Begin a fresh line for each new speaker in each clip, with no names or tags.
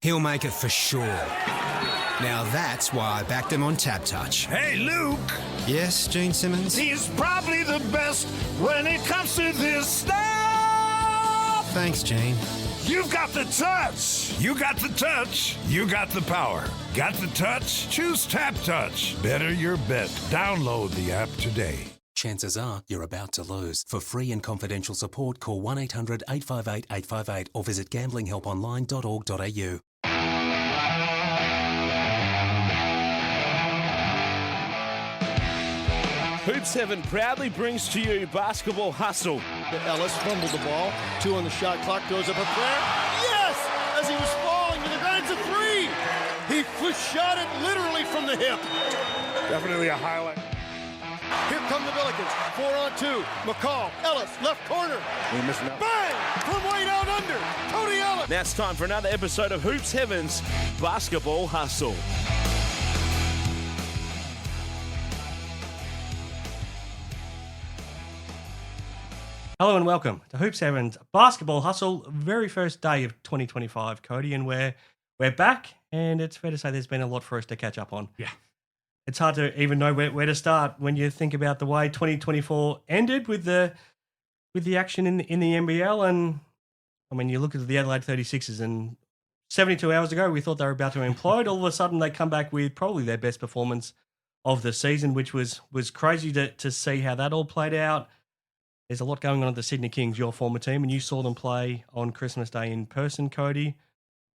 He'll make it for sure. Now that's why I backed him on Tap Touch.
Hey, Luke.
Yes, Gene Simmons?
He's probably the best when it comes to this stuff.
Thanks, Gene.
You've got the touch. You got the touch. You got the power. Got the touch? Choose Tap Touch. Better your bet. Download the app today.
Chances are you're about to lose. For free and confidential support, call 1-800-858-858 or visit gamblinghelponline.org.au.
Hoops Heaven proudly brings to you Basketball Hustle.
Ellis fumbled the ball. 2 on the shot clock. Goes up a prayer. Yes! As he was falling to the ground, it's a 3. He shot it literally from the hip.
Definitely a highlight.
Here come the Billikens. 4 on 2. McCall. Ellis. Left corner.
We're missing out.
Bang! From way down under. Cody Ellis.
Now it's time for another episode of Hoops Heaven's Basketball Hustle.
Hello and welcome to Hoops Heaven's Basketball Hustle, very first day of 2025, Cody, and we're back, and it's fair to say there's been a lot for us to catch up on.
Yeah.
It's hard to even know where to start when you think about the way 2024 ended with the action in the NBL, and I mean, you look at the Adelaide 36ers, and 72 hours ago we thought they were about to implode. All of a sudden they come back with probably their best performance of the season, which was crazy to see how that all played out. There's a lot going on at the Sydney Kings, your former team, and you saw them play on Christmas Day in person, Cody.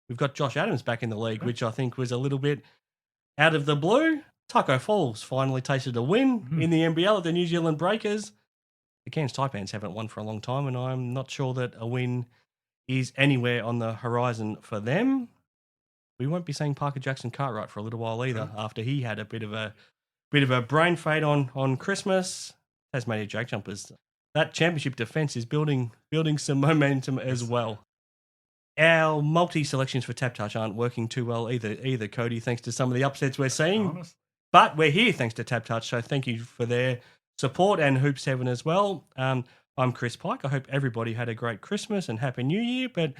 We've got Josh Adams back in the league, which I think was a little bit out of the blue. Taco Falls finally tasted a win in the NBL at the New Zealand Breakers. The Cairns Taipans haven't won for a long time, and I'm not sure that a win is anywhere on the horizon for them. We won't be seeing Parker Jackson-Cartwright for a little while either, after he had a bit of a brain fade on Christmas. Tasmania Jake Jumpers. That championship defence is building some momentum as well. Our multi-selections for Tap Touch aren't working too well either, Cody, thanks to some of the upsets we're seeing. But we're here thanks to Tap Touch, so thank you for their support and Hoops Heaven as well. I'm Chris Pike. I hope everybody had a great Christmas and Happy New Year. But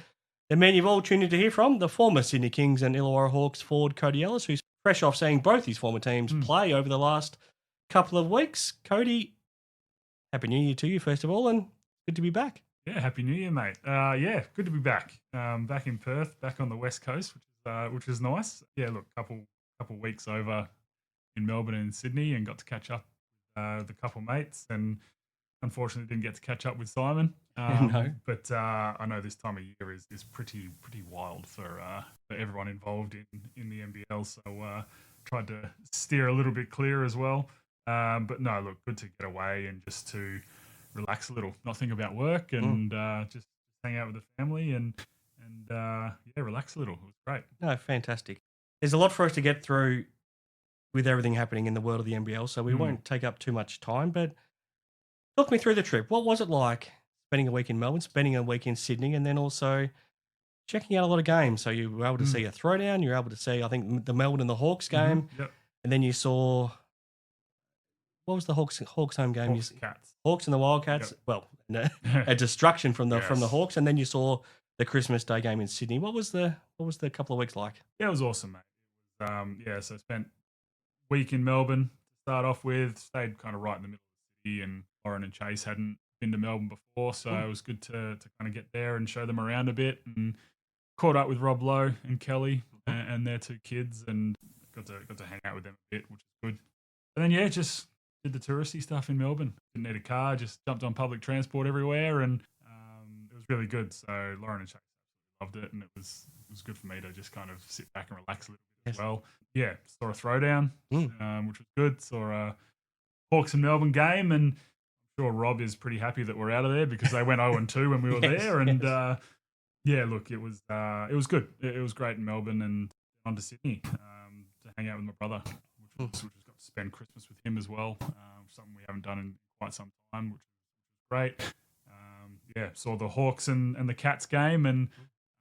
the man you've all tuned in to hear from, the former Sydney Kings and Illawarra Hawks forward Cody Ellis, who's fresh off seeing both his former teams play over the last couple of weeks. Cody, Happy New Year to you, first of all, and good to be back.
Yeah, Happy New Year, mate. Yeah, good to be back. Back in Perth, back on the West Coast, which is nice. Yeah, look, couple weeks over in Melbourne and Sydney, and got to catch up with a couple mates, and unfortunately didn't get to catch up with Simon.
No.
But I know this time of year is pretty wild for everyone involved in the NBL. So tried to steer a little bit clear as well. But no, look, good to get away and just to relax a little, not think about work, and just hang out with the family and relax a little. It was great.
No, fantastic. There's a lot for us to get through with everything happening in the world of the NBL, so we won't take up too much time, but talk me through the trip. What was it like spending a week in Melbourne, spending a week in Sydney, and then also checking out a lot of games? So you were able to see a throwdown, you were able to see, I think, the Melbourne and the Hawks game, and then you saw... What was the Hawks home game? Hawks and the Wildcats. Yep. Well, a destruction from the Hawks, and then you saw the Christmas Day game in Sydney. What was the couple of weeks like?
Yeah, it was awesome, mate. So I spent a week in Melbourne to start off with. Stayed kind of right in the middle of the city, and Lauren and Chase hadn't been to Melbourne before, so it was good to kind of get there and show them around a bit. And caught up with Rob Lowe and Kelly and their 2 kids, and got to hang out with them a bit, which is good. And then just did the touristy stuff in Melbourne. Didn't need a car, just jumped on public transport everywhere, and it was really good. So Lauren and Chase loved it, and it was good for me to just kind of sit back and relax a little bit as well. Yeah, saw a throwdown, which was good. Saw a Hawks and Melbourne game, and I'm sure Rob is pretty happy that we're out of there because they went 0-2 when we were there. And look, it was good. It was great in Melbourne, and on to Sydney to hang out with my brother, which was got to spend Christmas with him as well. Something we haven't done in quite some time, which was great. Saw the Hawks and the Cats game, and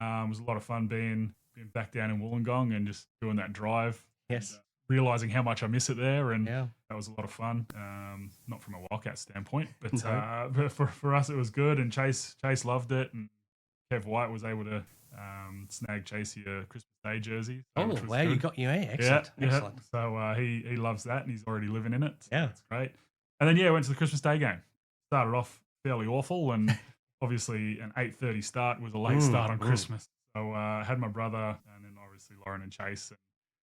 it was a lot of fun being back down in Wollongong and just doing that drive.
Yes.
And, realising how much I miss it there, and that was a lot of fun. Not from a Wildcat standpoint, but for us it was good, and Chase loved it, and Kev White was able to snag Chasey a Christmas Day jersey.
Oh,
which was
wow, you
good.
got excellent.
Yeah.
Excellent.
So he loves that, and he's already living in it. So
Yeah.
that's great. And then went to the Christmas Day game. Started off fairly awful, and obviously an 8:30 start was a late start on Christmas. So I had my brother, and then obviously Lauren and Chase,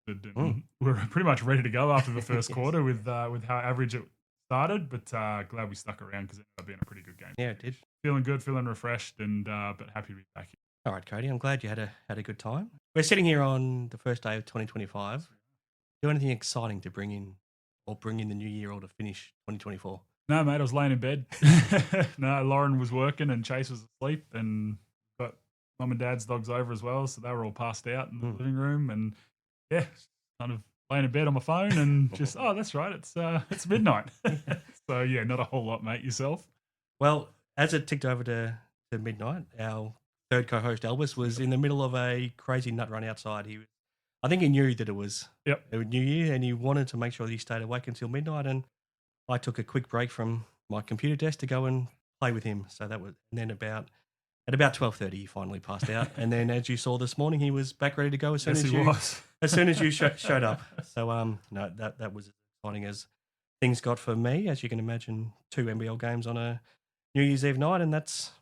and we were pretty much ready to go after the first quarter with how average it started. But glad we stuck around because it ended up being a pretty good game.
Yeah, it did.
Feeling good, feeling refreshed, and but happy to be back here.
All right, Cody. I'm glad you had a good time. We're sitting here on the first day of 2025. Do anything exciting to bring in the new year or to finish 2024?
No, mate, I was laying in bed. No, Lauren was working and Chase was asleep, and got mum and dad's dogs over as well, so they were all passed out in the living room, and kind of laying in bed on my phone and just that's right, it's midnight. So not a whole lot, mate. Yourself?
Well, as it ticked over to midnight, our third co-host Elvis was in the middle of a crazy nut run outside. I think he knew that it was New Year, and he wanted to make sure that he stayed awake until midnight. And I took a quick break from my computer desk to go and play with him. So that was, and then at about 12:30, he finally passed out. And then, as you saw this morning, he was back ready to go as soon as you showed up. So no, that was as exciting as things got for me. As you can imagine, 2 NBL games on a New Year's Eve night, and that's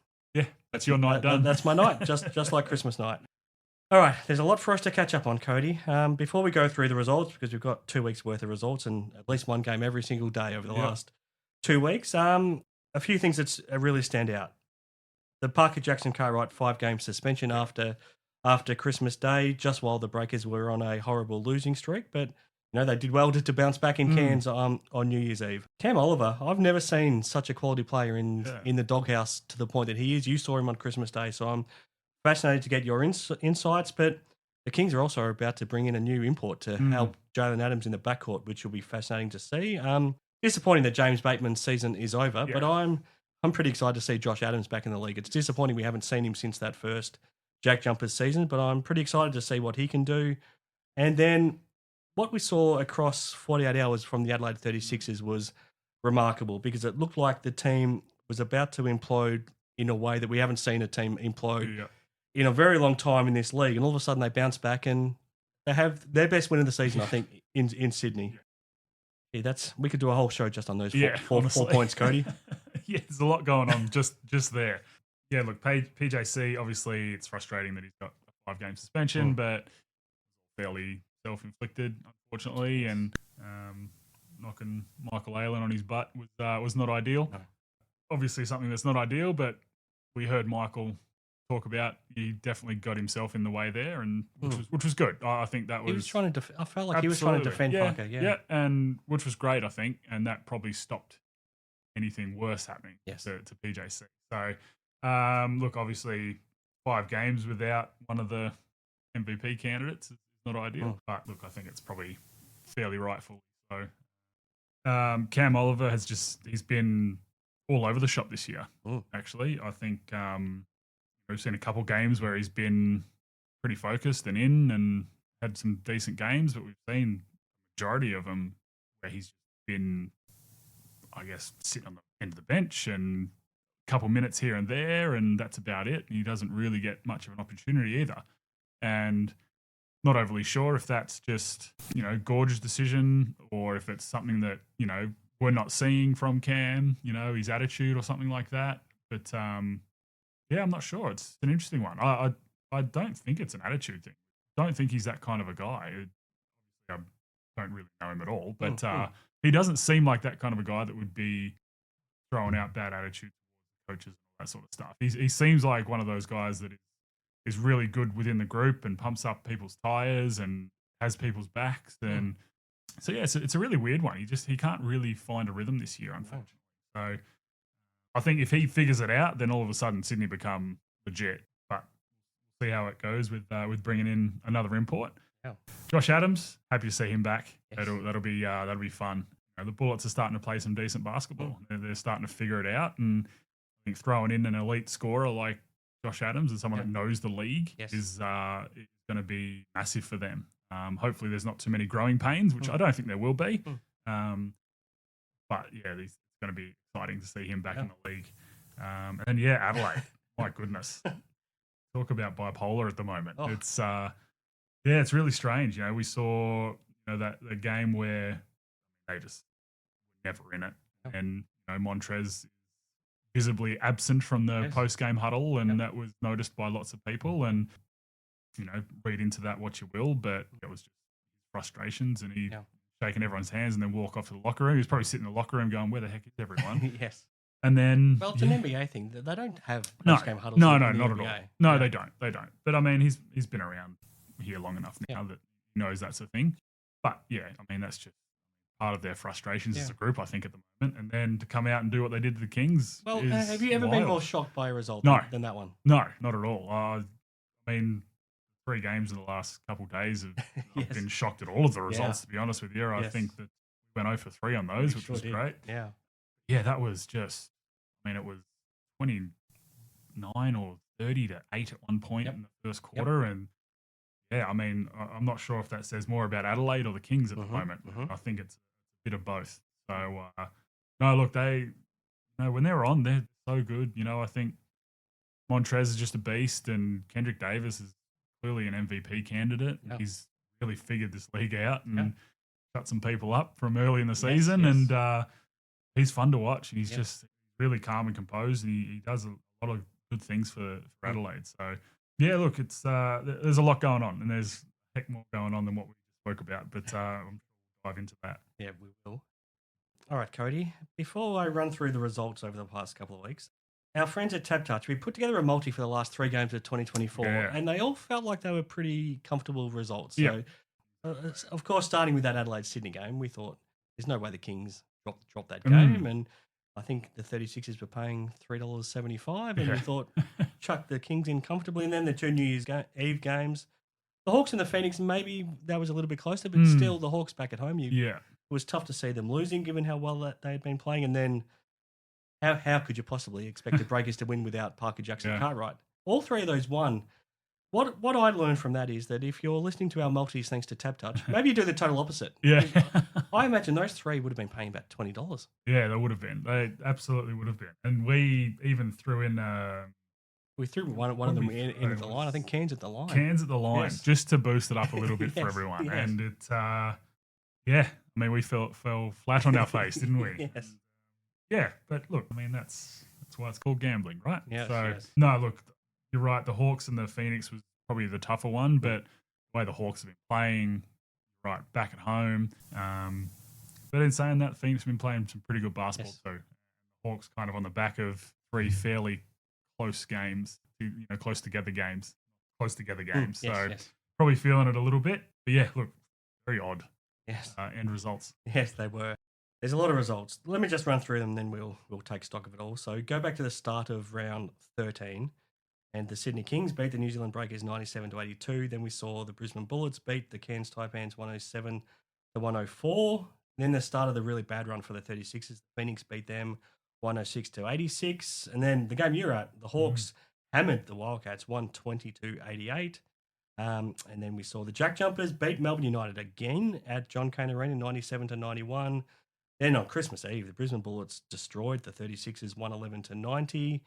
your night done.
That's my night, just like Christmas night. All right, there's a lot for us to catch up on, Cody. Before we go through the results, because we've got 2 weeks worth of results and at least one game every single day over the last 2 weeks, a few things that really stand out. The Parker Jackson-Cartwright 5-game suspension after Christmas Day, just while the Breakers were on a horrible losing streak, but they did well to bounce back in Cairns on New Year's Eve. Cam Oliver, I've never seen such a quality player in the doghouse to the point that he is. You saw him on Christmas Day, so I'm fascinated to get your insights. But the Kings are also about to bring in a new import to help Jalen Adams in the backcourt, which will be fascinating to see. Disappointing that James Bateman's season is over, but I'm pretty excited to see Josh Adams back in the league. It's disappointing we haven't seen him since that first Jack Jumpers season, but I'm pretty excited to see what he can do. And then what we saw across 48 hours from the Adelaide 36ers was remarkable, because it looked like the team was about to implode in a way that we haven't seen a team implode in a very long time in this league. And all of a sudden they bounce back and they have their best win of the season, I think, in Sydney. Yeah, we could do a whole show just on those four points, Cody.
There's a lot going on just there. Yeah, look, PJC, obviously it's frustrating that he's got a 5-game suspension, but fairly self-inflicted, unfortunately, and knocking Michael Aylen on his butt was not ideal. No. Obviously something that's not ideal, but we heard Michael talk about he definitely got himself in the way there, and which was good. I think that was...
He was trying to I felt like he was trying to defend Parker,
and which was great, I think, and that probably stopped anything worse happening to PJC. So, look, obviously 5 games without one of the MVP candidates is not ideal, but look, I think it's probably fairly rightful. So, Cam Oliver he's been all over the shop this year, actually. I think we've seen a couple games where he's been pretty focused and in and had some decent games, but we've seen the majority of them where he's been, I guess, sitting on the end of the bench and a couple minutes here and there, and that's about it. He doesn't really get much of an opportunity either. And not overly sure if that's just, Gorge's decision, or if it's something that, we're not seeing from Cam, his attitude or something like that. But, I'm not sure. It's an interesting one. I don't think it's an attitude thing. I don't think he's that kind of a guy. I don't really know him at all, but he doesn't seem like that kind of a guy that would be throwing out bad attitude towards coaches and all that sort of stuff. He seems like one of those guys that is really good within the group and pumps up people's tires and has people's backs. And so, it's a really weird one. He can't really find a rhythm this year, unfortunately. So I think if he figures it out, then all of a sudden Sydney become legit. But we'll see how it goes with bringing in another import.
Yeah.
Josh Adams, happy to see him back.
Yes.
That'll be fun. The Bullets are starting to play some decent basketball. They're starting to figure it out, and I think throwing in an elite scorer like Josh Adams and someone that knows the league is going to be massive for them. Hopefully there's not too many growing pains, which I don't think there will be. But it's going to be exciting to see him back in the league. And then Adelaide, my goodness, talk about bipolar at the moment. It's Yeah, it's really strange. We saw that the game where they just were never in it, and Montrez is visibly absent from the post game huddle, and that was noticed by lots of people. And read into that what you will, but it was just frustrations, and he shaking everyone's hands and then walk off to the locker room. He was probably sitting in the locker room going, "Where the heck is everyone?"
Yes.
And then,
well, it's an NBA thing. They don't have
no,
post-game huddles.
No,
in
not
the
at
NBA.
all. No, they don't. They don't. But I mean, he's been around here long enough now that he knows that's a thing. But yeah, I mean, that's just part of their frustrations as a group, I think, at the moment. And then to come out and do what they did to the Kings.
Well,
is
have you ever
wild.
been more shocked by a result than that one?
No, not at all. I mean, 3 games in the last couple of days, I've been shocked at all of the results, to be honest with you. I think that we went 0 for 3 on those, which was great.
Yeah.
Yeah, that was just, I mean, it was 29 or 30 to 8 at one point in the first quarter. And yeah, I mean, I'm not sure if that says more about Adelaide or the Kings at the moment. I think it's a bit of both. So, no, look, they, when they're on, they're so good. I think Montrez is just a beast, and Kendrick Davis is clearly an MVP candidate. He's really figured this league out and cut some people up from early in the season. And he's fun to watch. He's just really calm and composed. And he does a lot of good things for Adelaide. So, yeah, look, it's there's a lot going on, and there's heck more going on than what we spoke about. But I'm sure we'll dive into that.
Yeah, we will. All right, Cody, before I run through the results over the past couple of weeks, our friends at Tap Touch, we put together a multi for the last 3 games of 2024, and they all felt like they were pretty comfortable results. So, of course, starting with that Adelaide-Sydney game, we thought there's no way the Kings dropped that game, and I think the 36ers were paying $3.75, and we thought chuck the Kings in comfortably. And then the 2 New Year's Eve games, the Hawks and the Phoenix, maybe that was a little bit closer, but still the Hawks back at home. It was tough to see them losing given how well that they had been playing. And then how could you possibly expect the Breakers to win without Parker Jackson-Cartwright? All 3 of those won. What I learned from that is that if you're listening to our multis thanks to Tap Touch, maybe you do the total opposite.
Yeah.
I imagine those 3 would have been paying about $20.
Yeah, they would have been. They absolutely would have been. And we even threw in...
we threw one of them in at the line. I think Cairns at the line.
Cairns at the line, just to boost it up a little bit for everyone.
Yes.
And it, I mean, we fell flat on our face, didn't we?
Yes.
Yeah, but look, I mean, that's why it's called gambling, right?
Yes,
no, look, you're right. The Hawks and the Phoenix was probably the tougher one, but the way the Hawks have been playing, right, back at home. But in saying that, Phoenix have been playing some pretty good basketball too. The Hawks kind of on the back of 3 fairly close games, close together games. So probably feeling it a little bit. But yeah, look, very odd end results.
Yes, they were. There's a lot of results. Let me just run through them, then we'll take stock of it all. So go back to the start of round 13, and the Sydney Kings beat the New Zealand Breakers 97-82. Then we saw the Brisbane Bullets beat the Cairns Taipans 107-104. Then the start of the really bad run for the 36ers, the Phoenix beat them 106-86. And then the game you're at, the Hawks hammered the Wildcats 120-88. And then we saw the Jack Jumpers beat Melbourne United again at John Cain Arena 97-91. Then on Christmas Eve, the Brisbane Bullets destroyed the 36ers 111-90.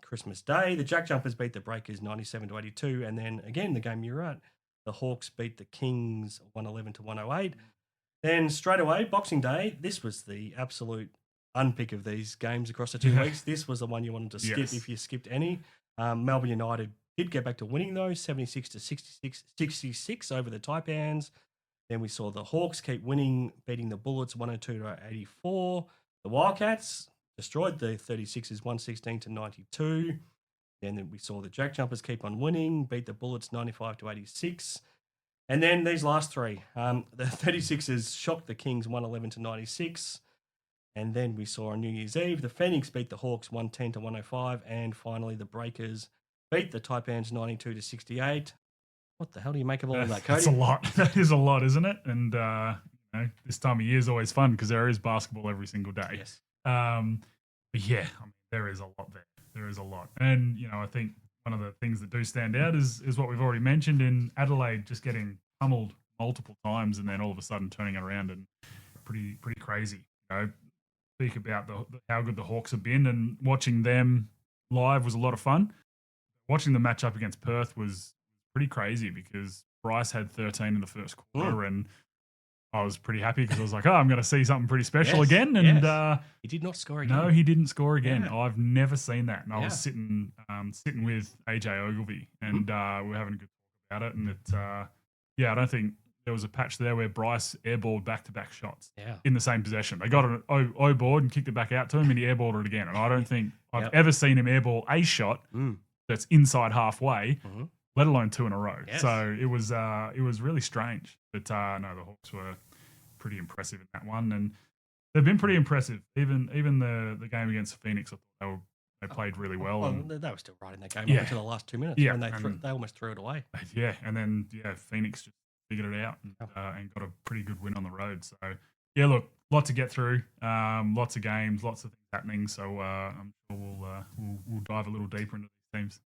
Christmas Day, the Jack Jumpers beat the Breakers 97-82. And then again, the game you're at, the Hawks beat the Kings 111-108. Then straight away, Boxing Day, this was the absolute unpick of these games across the 2 weeks. This was the one you wanted to skip if you skipped any. Melbourne United did get back to winning though, 76-66 over the Taipans. Then we saw the Hawks keep winning, beating the Bullets 102-84. The Wildcats destroyed the 36ers 116-92. Then we saw the Jack Jumpers keep on winning, beat the Bullets 95-86. And then these last 3, the 36ers shocked the Kings 111-96. And then we saw on New Year's Eve, the Phoenix beat the Hawks 110-105. And finally, the Breakers beat the Taipans 92-68. What the hell do you make of all of that, Cody?
That's a lot. That is a lot, isn't it? And this time of year is always fun because there is basketball every single day.
Yes.
But yeah, I mean, there is a lot there. There is a lot. And, I think one of the things that do stand out is what we've already mentioned in Adelaide, just getting pummeled multiple times and then all of a sudden turning it around, and pretty crazy. Speak about how good the Hawks have been, and watching them live was a lot of fun. Watching the matchup against Perth was pretty crazy because Bryce had 13 in the first quarter, and I was pretty happy because I was like, I'm going to see something pretty special again. And
he did not score again.
No, he didn't score again.
Yeah.
I've never seen that. And I was sitting with AJ Ogilvy, and we were having a good talk about it. And I don't think there was a patch there where Bryce airballed back-to-back shots in the same possession. They got an O board and kicked it back out to him, and he airballed it again. And I don't think I've ever seen him airball a shot that's inside halfway, let alone 2 in a row.
Yes.
So it was really strange. But no, the Hawks were pretty impressive in that one, and they've been pretty impressive. Even the game against Phoenix, I thought they played really well. And
they were still right in that game up until the last 2 minutes when they almost threw it away.
Yeah, and then Phoenix just figured it out and got a pretty good win on the road. So yeah, look, lot to get through, lots of games, lots of things happening. So I'm sure we'll dive a little deeper into these teams.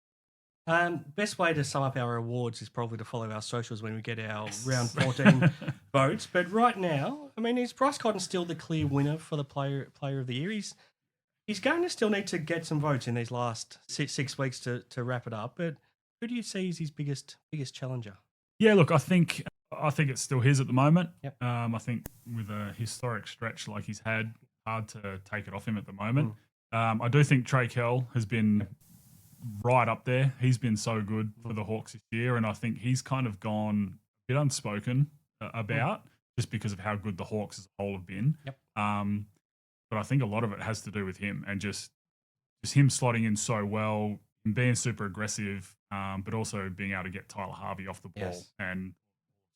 Best way to sum up our awards is probably to follow our socials when we get our round 14 votes. But right now, I mean, is Bryce Cotton still the clear winner for the player of the year? He's going to still need to get some votes in these last 6 weeks to wrap it up. But who do you see as his biggest challenger?
Yeah, look, I think it's still his at the moment.
Yep.
I think with a historic stretch like he's had, hard to take it off him at the moment. I do think Trey Kell has been right up there. He's been so good for the Hawks this year, and I think he's kind of gone a bit unspoken about just because of how good the Hawks as a whole have been.
Yep.
But I think a lot of it has to do with him and just him slotting in so well and being super aggressive, but also being able to get Tyler Harvey off the ball.
Yes.
And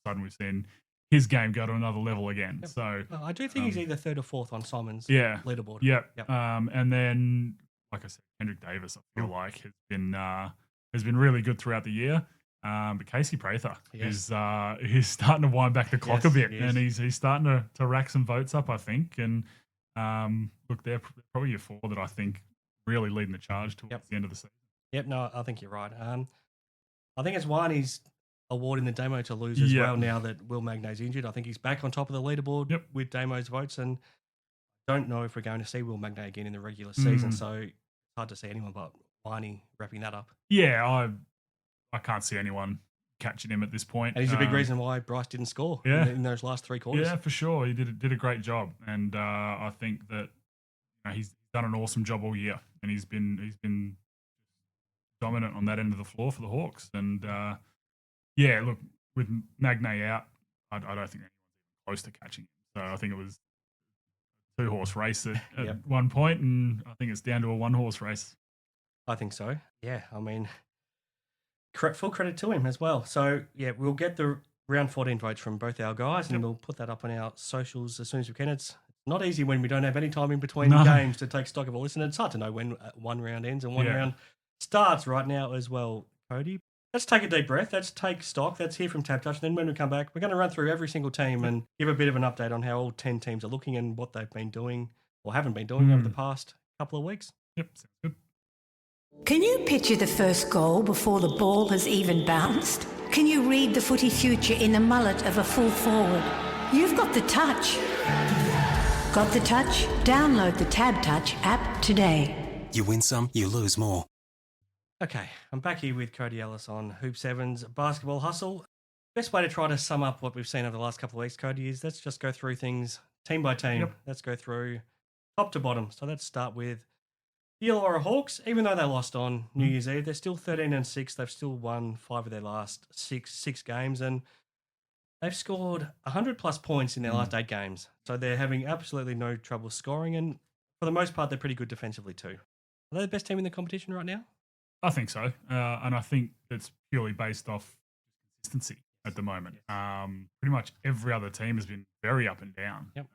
all of a sudden we've seen his game go to another level again.
Yep.
So
I do think he's either third or fourth on Simon's leaderboard.
Yep.
Yep.
And then, like I said, Kendrick Davis, I feel like has been really good throughout the year. But Casey Prather is starting to wind back the clock a bit, and he's starting to rack some votes up, I think. And look, they're probably your 4 that I think really leading the charge towards the end of the season.
Yep, no, I think you're right. I think it's Warney's awarding the Damo to lose as well now that Will Magnay's injured. I think he's back on top of the leaderboard with Damo's votes, and don't know if we're going to see Will Magnay again in the regular season, so it's hard to see anyone but Warney wrapping that up.
Yeah, I can't see anyone catching him at this point.
And he's a big reason why Bryce didn't score in those last 3 quarters.
Yeah, for sure. He did a great job, and I think that he's done an awesome job all year, and he's been dominant on that end of the floor for the Hawks. And look, with Magnay out, I don't think anyone's close to catching him. So I think it was a 2-horse race at one point, and I think it's down to a 1-horse race.
I think so. Yeah, I mean, full credit to him as well. So, yeah, we'll get the round 14 votes from both our guys, and we'll put that up on our socials as soon as we can. It's not easy when we don't have any time in between games to take stock of a listen. It's hard to know when one round ends and one round starts right now as well, Cody. Let's take a deep breath. Let's take stock. Let's hear from Tap Touch. And then when we come back, we're going to run through every single team and give a bit of an update on how all 10 teams are looking and what they've been doing or haven't been doing over the past couple of weeks.
Yep, sounds good.
Can you picture the first goal before the ball has even bounced? Can you read the footy future in the mullet of a full forward? You've got the touch. Got the touch? Download the Tab Touch app today.
You win some, you lose more.
Okay, I'm back here with Cody Ellis on Hoop 7's Basketball Hustle. Best way to try to sum up what we've seen over the last couple of weeks, Cody, is let's just go through things team by team.
Yep.
Let's go through top to bottom. So let's start with the Illawarra Hawks. Even though they lost on New Year's Eve, they're still 13-6. They've still won 5 of their last six games, and they've scored 100-plus points in their last 8 games. So they're having absolutely no trouble scoring, and for the most part, they're pretty good defensively too. Are they the best team in the competition right now?
I think so, and I think it's purely based off consistency at the moment. Pretty much every other team has been very up and down.
Yep.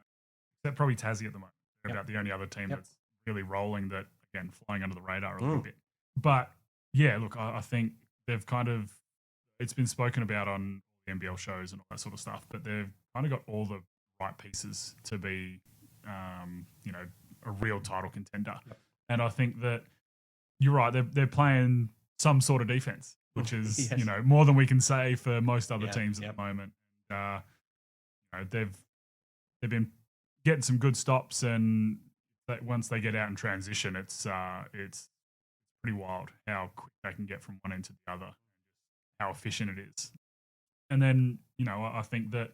Except probably Tassie at the moment. They're about the only other team that's really rolling that, again, flying under the radar a little bit. But, yeah, look, I think they've kind of – it's been spoken about on the NBL shows and all that sort of stuff, but they've kind of got all the right pieces to be, a real title contender. Yep. And I think that you're right, they're playing some sort of defense, which is, more than we can say for most other teams at the moment. They've been getting some good stops, and once they get out in transition, it's pretty wild how quick they can get from one end to the other, how efficient it is. And then, I think that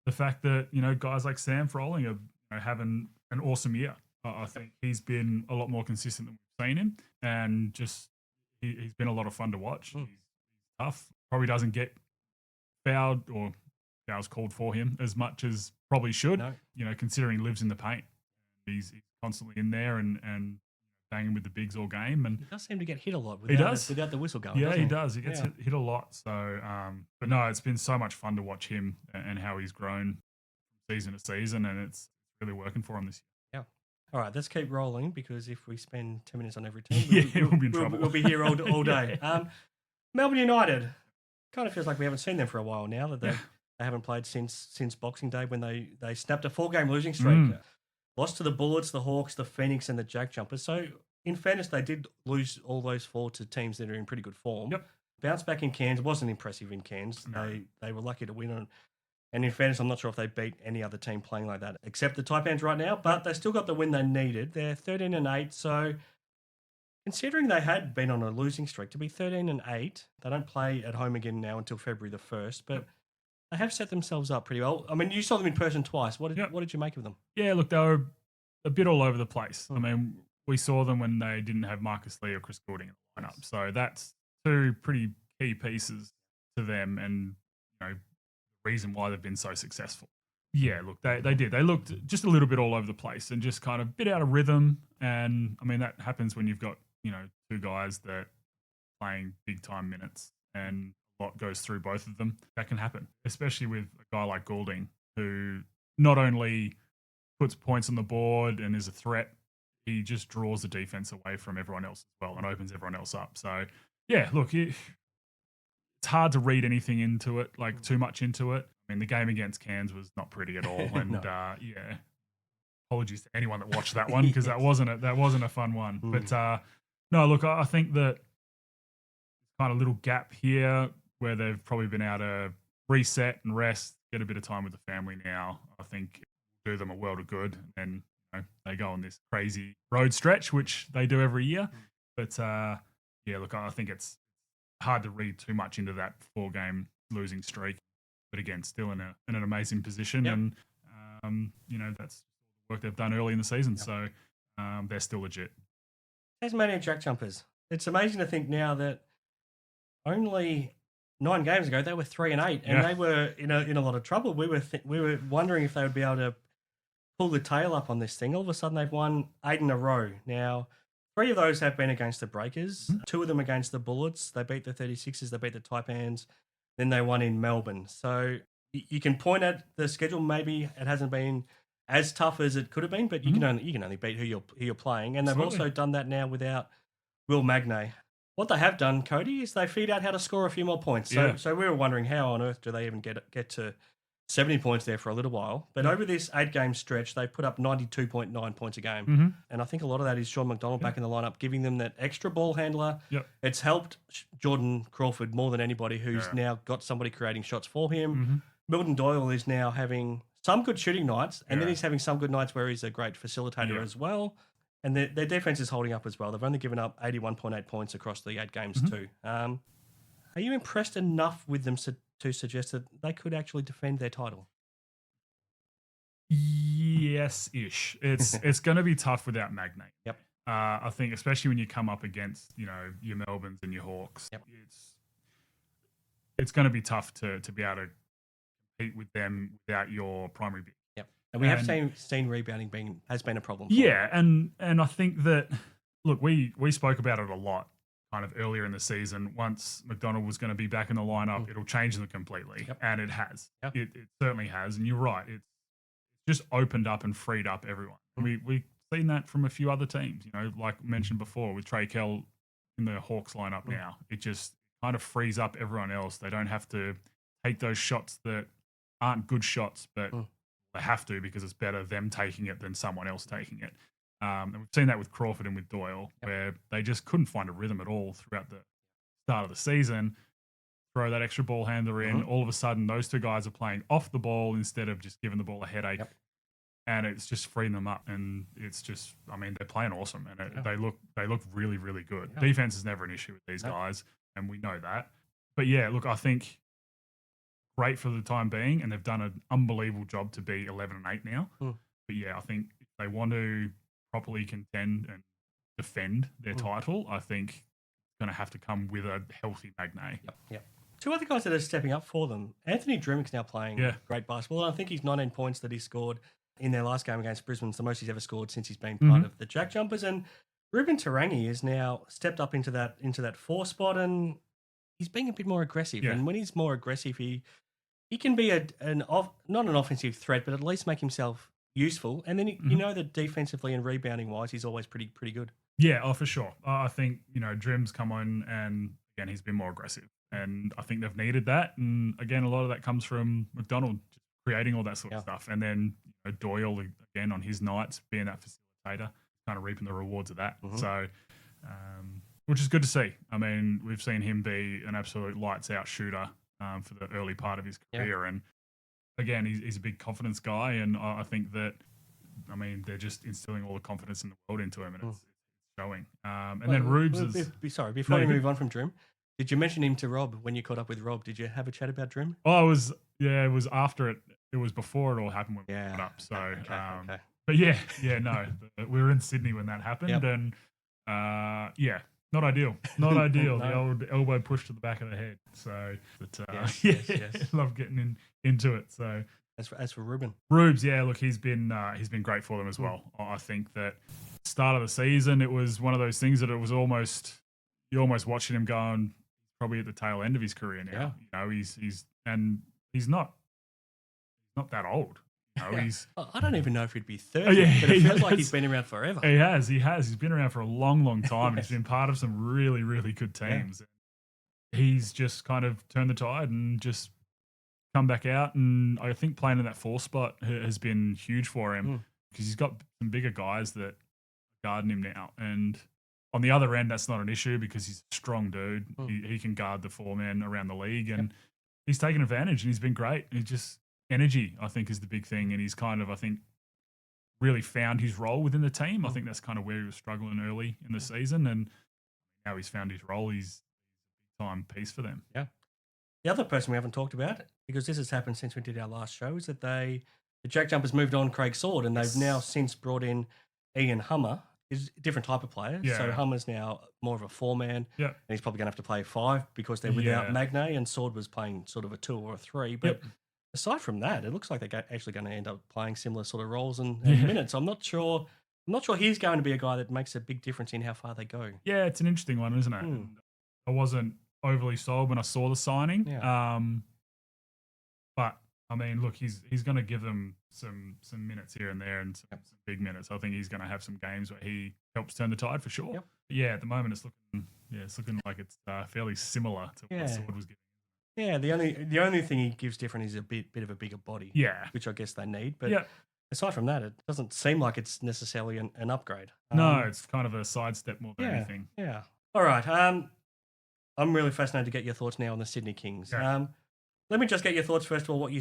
the fact that, guys like Sam Froling are having an awesome year. I think he's been a lot more consistent than we've seen him. And just, he's been a lot of fun to watch. He's tough. Probably doesn't get fouled or fouls called for him as much as probably should, considering he lives in the paint. He's constantly in there and banging with the bigs all game. And
he does seem to get hit a lot
without Yeah,
he
does. He gets hit a lot. So, but no, it's been so much fun to watch him and how he's grown season to season, and it's really working for him this year.
Yeah. All right, let's keep rolling, because if we spend 10 minutes on every team,
we'll be in trouble.
We'll be here all day. Melbourne United, kind of feels like we haven't seen them for a while now. That they haven't played since Boxing Day, when they snapped a 4-game losing streak. Lost to the Bullets, the Hawks, the Phoenix, and the Jack Jumpers. So, in fairness, they did lose all those 4 to teams that are in pretty good form.
Yep.
Bounce back in Cairns wasn't impressive in Cairns. No. They were lucky to win on. And in fairness, I'm not sure if they beat any other team playing like that, except the Taipans right now, but they still got the win they needed. They're 13-8, so considering they had been on a losing streak, to be 13-8, they don't play at home again now until February the 1st, but they have set themselves up pretty well. I mean, you saw them in person twice. What did you make of them?
Yeah, look, they were a bit all over the place. I mean, we saw them when they didn't have Marcus Lee or Chris Goulding in the lineup. So that's 2 pretty key pieces to them, and the reason why they've been so successful. Yeah, look, they did. They looked just a little bit all over the place and just kind of a bit out of rhythm. And I mean, that happens when you've got 2 guys that are playing big time minutes, and a lot goes through both of them. That can happen, especially with a guy like Goulding, who not only puts points on the board and is a threat, he just draws the defense away from everyone else as well and opens everyone else up. So, yeah, look, it's hard to read anything into it, like too much into it. I mean, the game against Cairns was not pretty at all. And, apologies to anyone that watched that one, because that wasn't a fun one. But, no, look, I think that kind of little gap here where they've probably been able to reset and rest, get a bit of time with the family now, I think do them a world of good. And they go on this crazy road stretch, which they do every year. But look, I think it's hard to read too much into that 4-game losing streak. But again, still in an amazing position, and that's the work they've done early in the season. So they're still legit.
Tasmania Jack Jumpers. It's amazing to think now that only 9 games ago they were 3-8, and they were in a lot of trouble. We were wondering if they would be able to pull the tail up on this thing. All of a sudden, they've won 8 in a row. Now, 3 of those have been against the Breakers, 2 of them against the Bullets. They beat the 36ers, they beat the Taipans, then they won in Melbourne. So you can point at the schedule. Maybe it hasn't been as tough as it could have been, but you can only beat who you're playing. And they've also done that now without Will Magnay. What they have done, Cody, is they figured out how to score a few more points. So we were wondering, how on earth do they even get to 70 points there for a little while? But over this 8-game stretch, they put up 92.9 points a game. And I think a lot of that is Sean McDonald back in the lineup, giving them that extra ball handler. It's helped Jordan Crawford more than anybody, who's now got somebody creating shots for him. Milton Doyle is now having some good shooting nights, and then he's having some good nights where he's a great facilitator as well. And their defense is holding up as well. They've only given up 81.8 points across the 8 games too. Are you impressed enough with them to suggest that they could actually defend their title?
Yes-ish. It's going to be tough without Magnay.
Yep.
I think, especially when you come up against your Melbournes and your Hawks.
Yep.
It's going to be tough to be able to compete with them without your primary big.
Yep. And we have seen rebounding has been a problem.
Yeah, and I think that, look, we spoke about it a lot kind of earlier in the season. Once McDonald was going to be back in the lineup, it'll change them completely. And it has. It certainly has. And you're right. It's just opened up and freed up everyone. We've seen that from a few other teams, like mentioned before with Trey Kell in the Hawks lineup now. It just kind of frees up everyone else. They don't have to take those shots that aren't good shots, but they have to, because it's better them taking it than someone else taking it. And we've seen that with Crawford and with Doyle, where they just couldn't find a rhythm at all throughout the start of the season. Throw that extra ball handler in. All of a sudden, those 2 guys are playing off the ball instead of just giving the ball a headache. And it's just freeing them up. And it's just, I mean, they're playing awesome. And they look really, really good. Defense is never an issue with these guys, and we know that. But yeah, look, I think great for the time being, and they've done an unbelievable job to be 11-8 now.
Mm.
But yeah, I think if they want to properly contend and defend their title, I think it's going to have to come with a healthy Magnay.
Yep. Two other guys that are stepping up for them. Anthony Drummock's now playing great basketball. And I think his 19 points that he scored in their last game against Brisbane is the most he's ever scored since he's been part of the Jack Jumpers. And Ruben Tarangi has now stepped up into that 4 spot, and he's being a bit more aggressive.
Yeah.
And when he's more aggressive, he can be not an offensive threat, but at least make himself useful. And then you know that defensively and rebounding wise, he's always pretty good.
Yeah, for sure. I think, Drim's come on and, again, he's been more aggressive. And I think they've needed that. And, again, a lot of that comes from McDonald creating all that sort of stuff. And then Doyle, again, on his nights, being that facilitator, kind of reaping the rewards of that. So, which is good to see. I mean, we've seen him be an absolute lights-out shooter for the early part of his career. And, again, he's a big confidence guy. And I think that, they're just instilling all the confidence in the world into him. And it's showing. Then Rubes is...
Sorry, before we move on from Drim, did you mention him to Rob when you caught up with Rob? Did you have a chat about Drim?
Oh, it was after it. It was before it all happened when we caught up. So,
okay.
But no, we were in Sydney when that happened, and not ideal. Not ideal. The old elbow push to the back of the head. So, but
yes.
love getting into it. So,
as for Ruben,
Rubes, look, he's been great for them as well. I think that start of the season, it was one of those things that it was you're almost watching him going probably at the tail end of his career now. He's not that old. He's
I don't even know if he'd be 30, but it feels like he's been around forever.
He has. He's been around for a long, long time. He's been part of some really, really good teams. He's just kind of turned the tide and just come back out. And I think playing in that 4 spot has been huge for him because he's got some bigger guys that guarding him now. And on the other end, that's not an issue because he's a strong dude. He can guard the 4 men around the league, and he's taken advantage, and he's been great. He just energy, I think, is the big thing, and he's kind of, I think, really found his role within the team. I think that's kind of where he was struggling early in the season, and now he's found his role. He's a big-time piece for them.
Yeah. The other person we haven't talked about, because this has happened since we did our last show, is that the Jack Jumpers moved on Craig Sword, and they've now since brought in Ian Hummer. He's a different type of player.
Yeah.
So Hummer's now more of a 4-man.
Yeah.
And he's probably going to have to play 5 because they're without Magnay, and Sword was playing sort of a 2 or a 3. But aside from that, it looks like they're actually going to end up playing similar sort of roles and minutes. I'm not sure he's going to be a guy that makes a big difference in how far they go.
Yeah, it's an interesting one, isn't it? I wasn't overly sold when I saw the signing.
Yeah.
But look, he's going to give them some minutes here and there and some big minutes. I think he's going to have some games where he helps turn the tide for sure.
Yep.
But at the moment it's looking like it's fairly similar to what Sword was giving.
Yeah, the only thing he gives different is a bit of a bigger body.
Yeah.
Which I guess they need. But aside from that, it doesn't seem like it's necessarily an upgrade.
No, it's kind of a sidestep more than anything.
Yeah. All right. I'm really fascinated to get your thoughts now on the Sydney Kings.
Yeah.
Let me just get your thoughts first of all. What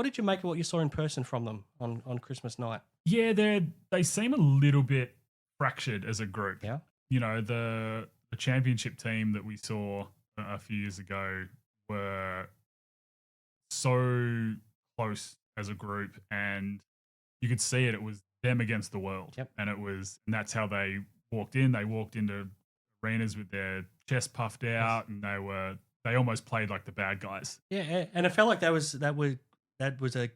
did you make of what you saw in person from them on Christmas night?
Yeah, they seem a little bit fractured as a group.
Yeah.
The championship team that we saw a few years ago were so close as a group, and you could see it. It was them against the world.
Yep.
And that's how they walked in. They walked into arenas with their chest puffed out, and they almost played like the bad guys.
Yeah, and it felt like that was a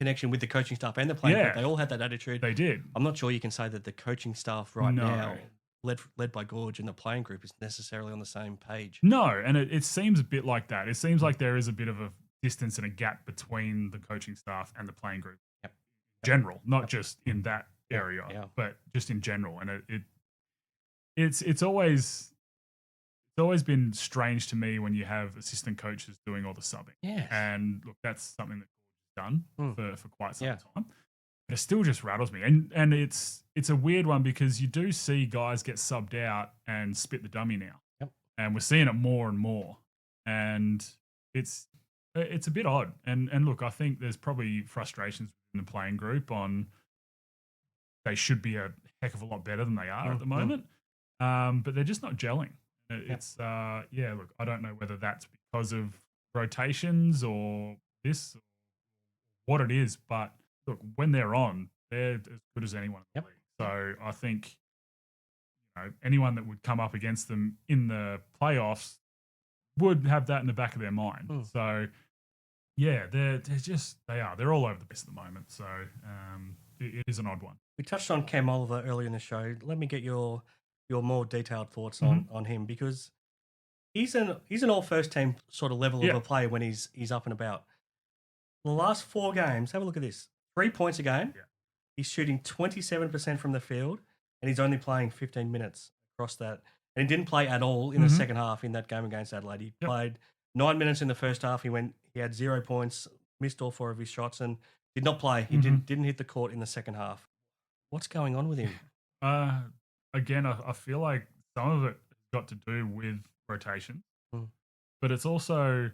connection with the coaching staff and the playing group. They all had that attitude.
They did.
I'm not sure you can say that the coaching staff now, led by Gorge, and the playing group is necessarily on the same page.
No, and it seems a bit like that. It seems like there is a bit of a distance and a gap between the coaching staff and the playing group.
Yep.
General, not just in that area, but just in general. And it's always been strange to me when you have assistant coaches doing all the subbing.
Yeah.
And look, that's something that Gorge has done for quite some time. But it still just rattles me. And it's a weird one because you do see guys get subbed out and spit the dummy now.
Yep.
And we're seeing it more and more. And it's a bit odd. And look, I think there's probably frustrations in the playing group on they should be a heck of a lot better than they are at the moment. But they're just not gelling. It's look, I don't know whether that's because of rotations or this, or what it is. But look, when they're on, they're as good as anyone in the league. So I think anyone that would come up against them in the playoffs would have that in the back of their mind. So yeah, they're all over the place at the moment. So it is an odd one.
We touched on Cam Oliver earlier in the show. Let me get your more detailed thoughts on him, because he's an all first team sort of level of a player when he's up and about. The last 4 games, have a look at this: 3 points a game.
Yeah.
He's shooting 27% from the field, and he's only playing 15 minutes across that. And he didn't play at all in the second half in that game against Adelaide. He played 9 minutes in the first half. He had 0 points, missed all 4 of his shots, and did not play. He didn't hit the court in the second half. What's going on with him?
Again, I feel like some of it has got to do with rotation, but it's also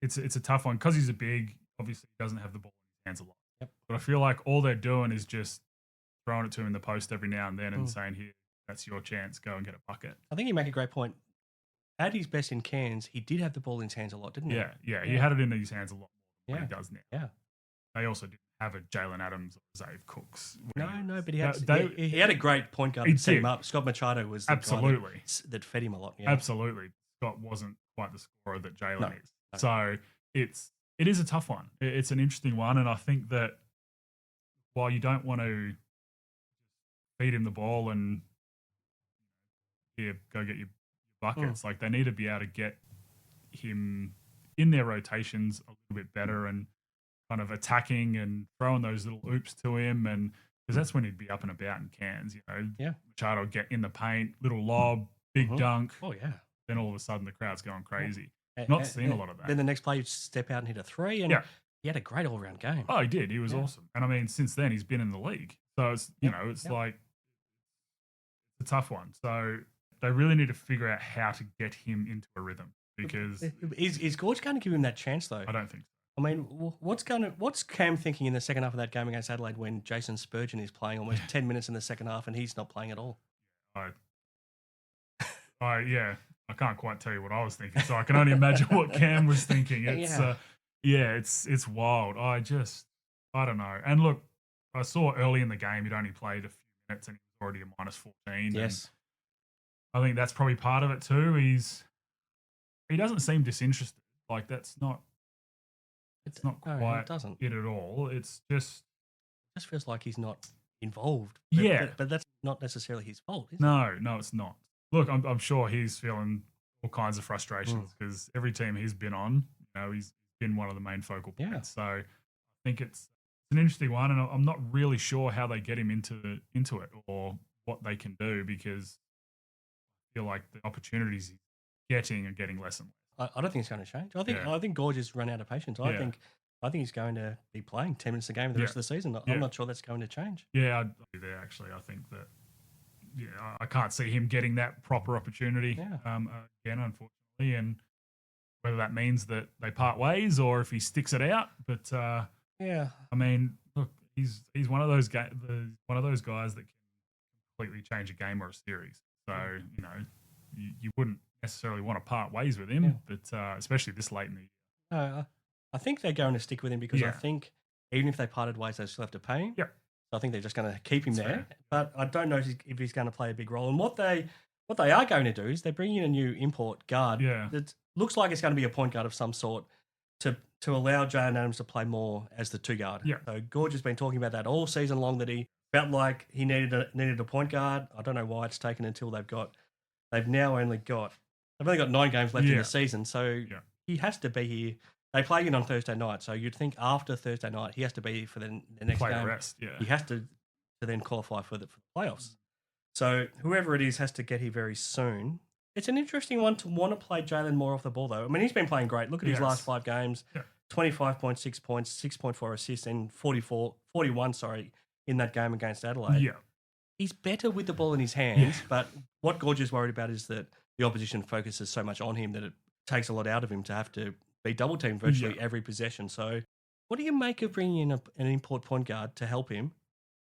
it's a tough one because he's a big. Obviously, he doesn't have the ball in his hands a lot.
Yep.
But I feel like all they're doing is just throwing it to him in the post every now and then and saying, "Here, that's your chance. Go and get a bucket."
I think you make a great point. At his best in Cairns, he did have the ball in his hands a lot, didn't he?
Yeah. He had it in his hands a lot more than what he does now.
Yeah.
They also didn't have a Jalen Adams or Zave Cooks.
No, but he had a great point guard to set him up. Scott Machado was the guy that fed him a lot. Yeah.
Absolutely. Scott wasn't quite the scorer that Jalen is. No. So it is a tough one. It's an interesting one, and I think that while you don't want to feed him the ball and go get your buckets, like they need to be able to get him in their rotations a little bit better and kind of attacking and throwing those little oops to him, and because that's when he'd be up and about in Cairns. Machado would get in the paint, little lob, big dunk.
Oh yeah.
Then all of a sudden the crowd's going crazy. Not seeing a lot of that.
Then the next play, you'd step out and hit a 3, and he had a great all-round game.
Oh, he did. He was awesome. And I mean, since then he's been in the league, so it's like it's a tough one. So they really need to figure out how to get him into a rhythm, because
is Gorge going to give him that chance though?
I don't think so.
I mean, what's Cam thinking in the second half of that game against Adelaide when Jason Spurgeon is playing almost 10 minutes in the second half and he's not playing at all?
I can't quite tell you what I was thinking, so I can only imagine what Cam was thinking. It's it's wild. I don't know. And look, I saw early in the game he'd only played a few minutes and he was already a minus 14.
Yes.
I think that's probably part of it too. He doesn't seem disinterested. Like it's not quite it at all. It just
feels like he's not involved. But that's not necessarily his fault, is it?
No, it's not. Look, I'm sure he's feeling all kinds of frustrations because every team he's been on, he's been one of the main focal points. So I think it's an interesting one, and I'm not really sure how they get him into it or what they can do, because I feel like the opportunities he's getting are getting less and less.
I don't think it's going to change. I think Gorge has run out of patience. I think he's going to be playing 10 minutes a game the rest of the season. I'm not sure that's going to change.
Yeah, I'd be there actually. I think that. Yeah, I can't see him getting that proper opportunity again, unfortunately, and whether that means that they part ways or if he sticks it out. But I mean, look, he's one of those guys that can completely change a game or a series. So you wouldn't necessarily want to part ways with him, but especially this late in the year.
I think they're going to stick with him because I think even if they parted ways, they still have to pay him.
Yep.
I think they're just going to keep him there, but I don't know if he's going to play a big role. And what they are going to do is they're bringing in a new import guard that looks like it's going to be a point guard of some sort to allow Jalen Adams to play more as the 2 guard.
Yeah.
So Gorge has been talking about that all season long, that he felt like he needed a point guard. I don't know why it's taken until they've only got 9 games left in the season, so he has to be here. They play again on Thursday night, so you'd think after Thursday night he has to be here for the next game.
The rest,
He has to then qualify for the playoffs. So whoever it is has to get here very soon. It's an interesting one to want to play Jalen more off the ball, though. I mean, he's been playing great. Look at his last 5 games: 25.6 points, 6.4 assists, and 41 in that game against Adelaide.
Yeah,
he's better with the ball in his hands. But what Gorge is worried about is that the opposition focuses so much on him that it takes a lot out of him to have to be double teamed virtually every possession. So what do you make of bringing in an import point guard to help him,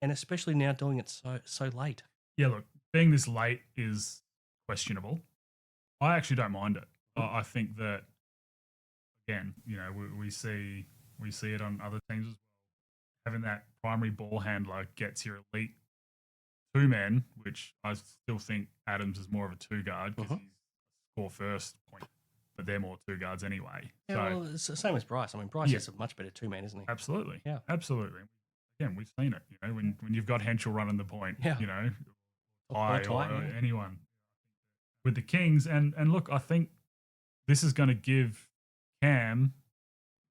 and especially now doing it so late?
Yeah, look, being this late is questionable. I actually don't mind it. I think that again, we see it on other teams as well. Having that primary ball handler gets your elite two men, which I still think Adams is more of a two guard because he's score first point, but they're more two guards anyway.
Yeah,
so
well, it's the same as Bryce. I mean, Bryce is a much better two man, isn't he?
absolutely,
Yeah.
absolutely. Again, we've seen it. When you've got Henschel running the point,
Yeah.
Ty or
yeah.
anyone with the Kings, and look, I think this is going to give Cam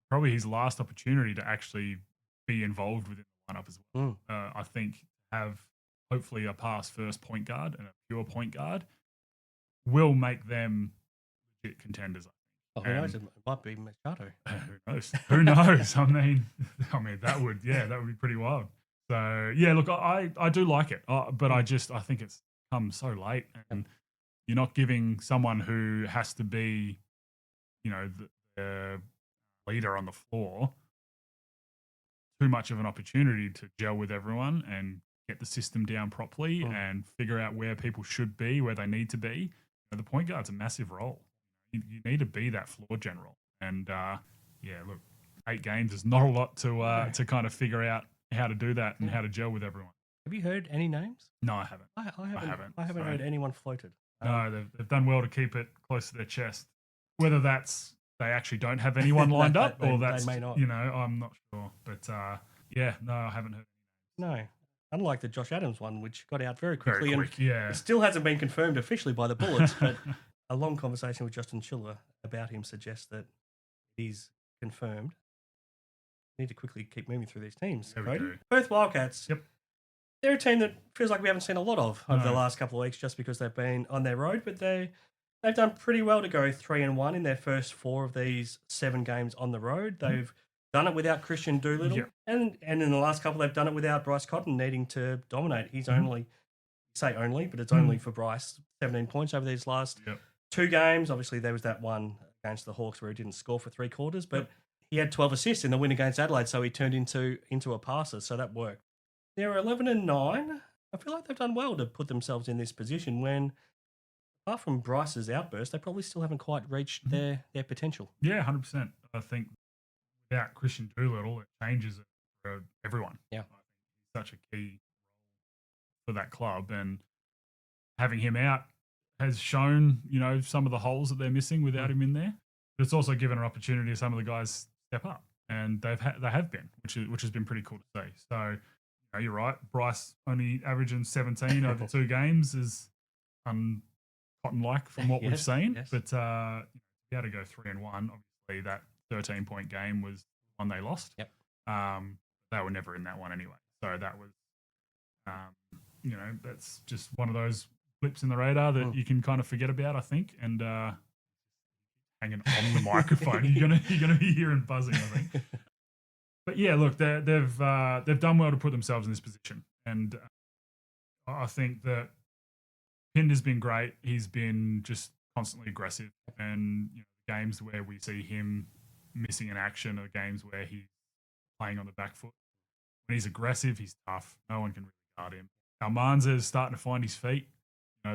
probably his last opportunity to actually be involved within the lineup as well. I think have hopefully a pass first point guard and a pure point guard will make them legit contenders.
Oh, who knows? It might be Machado.
Who knows? Who knows? I mean, that would be pretty wild. So yeah, look, I do like it, but I think it's come so late, and you're not giving someone who has to be, the leader on the floor too much of an opportunity to gel with everyone and get the system down properly and figure out where people should be, where they need to be. The point guard's a massive role. You need to be that floor general. And look, 8 games is not a lot to kind of figure out how to do that and how to gel with everyone.
Have you heard any names?
No, I haven't.
I haven't heard anyone floated.
No, they've done well to keep it close to their chest. Whether that's they actually don't have anyone lined up or that's,
they may not.
I'm not sure. But no, I haven't heard.
No. Unlike the Josh Adams one, which got out very quickly.
Very quick,
and it still hasn't been confirmed officially by the Bullets, but a long conversation with Justin Schiller about him suggests that it is confirmed. We need to quickly keep moving through these teams. Cody. Perth Wildcats.
Yep.
They're a team that feels like we haven't seen a lot of over the last couple of weeks just because they've been on their road, but they've done pretty well to go 3-1 in their first 4 of these 7 games on the road. They've done it without Christian Doolittle, and in the last couple they've done it without Bryce Cotton needing to dominate. He's only, say only, but it's only for Bryce, 17 points over these last 2 games. Obviously there was that one against the Hawks where he didn't score for 3 quarters, but he had 12 assists in the win against Adelaide, so he turned into a passer, so that worked. They're 11-9. I feel like they've done well to put themselves in this position when, apart from Bryce's outburst, they probably still haven't quite reached their potential.
Yeah, 100%. I think without Christian Doolittle, it changes it for everyone.
Yeah.
I think he's such a key role for that club, and having him out has shown, some of the holes that they're missing without him in there. But it's also given an opportunity to some of the guys step up, and they have been, which has been pretty cool to see. So, you're right. Bryce only averaging 17 over 2 games is Cotton-like from what we've seen.
Yes.
But be able to go 3-1, obviously that 13-point game was one they lost.
Yep.
They were never in that one anyway. So that was, that's just one of those blips in the radar that you can kind of forget about, I think. And hanging on the microphone, you're gonna be hearing buzzing, I think. But yeah, look, they've done well to put themselves in this position, and I think that Pinder's been great. He's been just constantly aggressive, and games where we see him missing in action are games where he's playing on the back foot. When he's aggressive, he's tough. No one can really guard him. Almanza is starting to find his feet.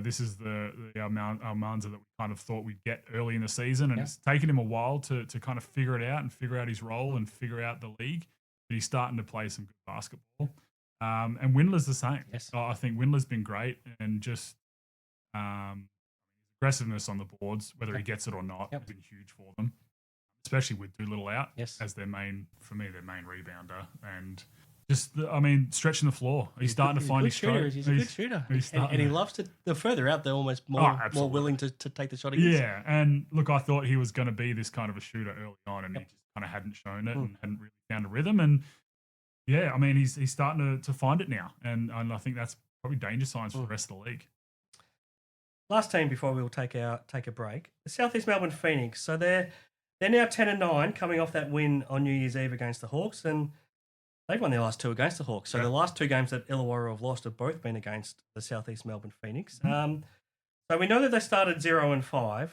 This is the Almanza that we kind of thought we'd get early in the season, and it's taken him a while to kind of figure it out and figure out his role and figure out the league. But he's starting to play some good basketball. And Windler's the same.
Yes.
I think Windler's been great, and just aggressiveness on the boards, whether he gets it or not, has been huge for them, especially with Doolittle out as their main rebounder. And just, stretching the floor. He's starting to find his stroke.
He's a good shooter. And he loves to, the further out, they're almost more willing to take the shot against.
Yeah, and look, I thought he was going to be this kind of a shooter early on, and he just kind of hadn't shown it and hadn't really found a rhythm. And yeah, he's starting to find it now. And I think that's probably danger signs for the rest of the league.
Last team before we'll take a break, the Southeast Melbourne Phoenix. So they're now 10-9, coming off that win on New Year's Eve against the Hawks, and they've won their last 2 against the Hawks. So the last 2 games that Illawarra have lost have both been against the Southeast Melbourne Phoenix. So we know that they started 0-5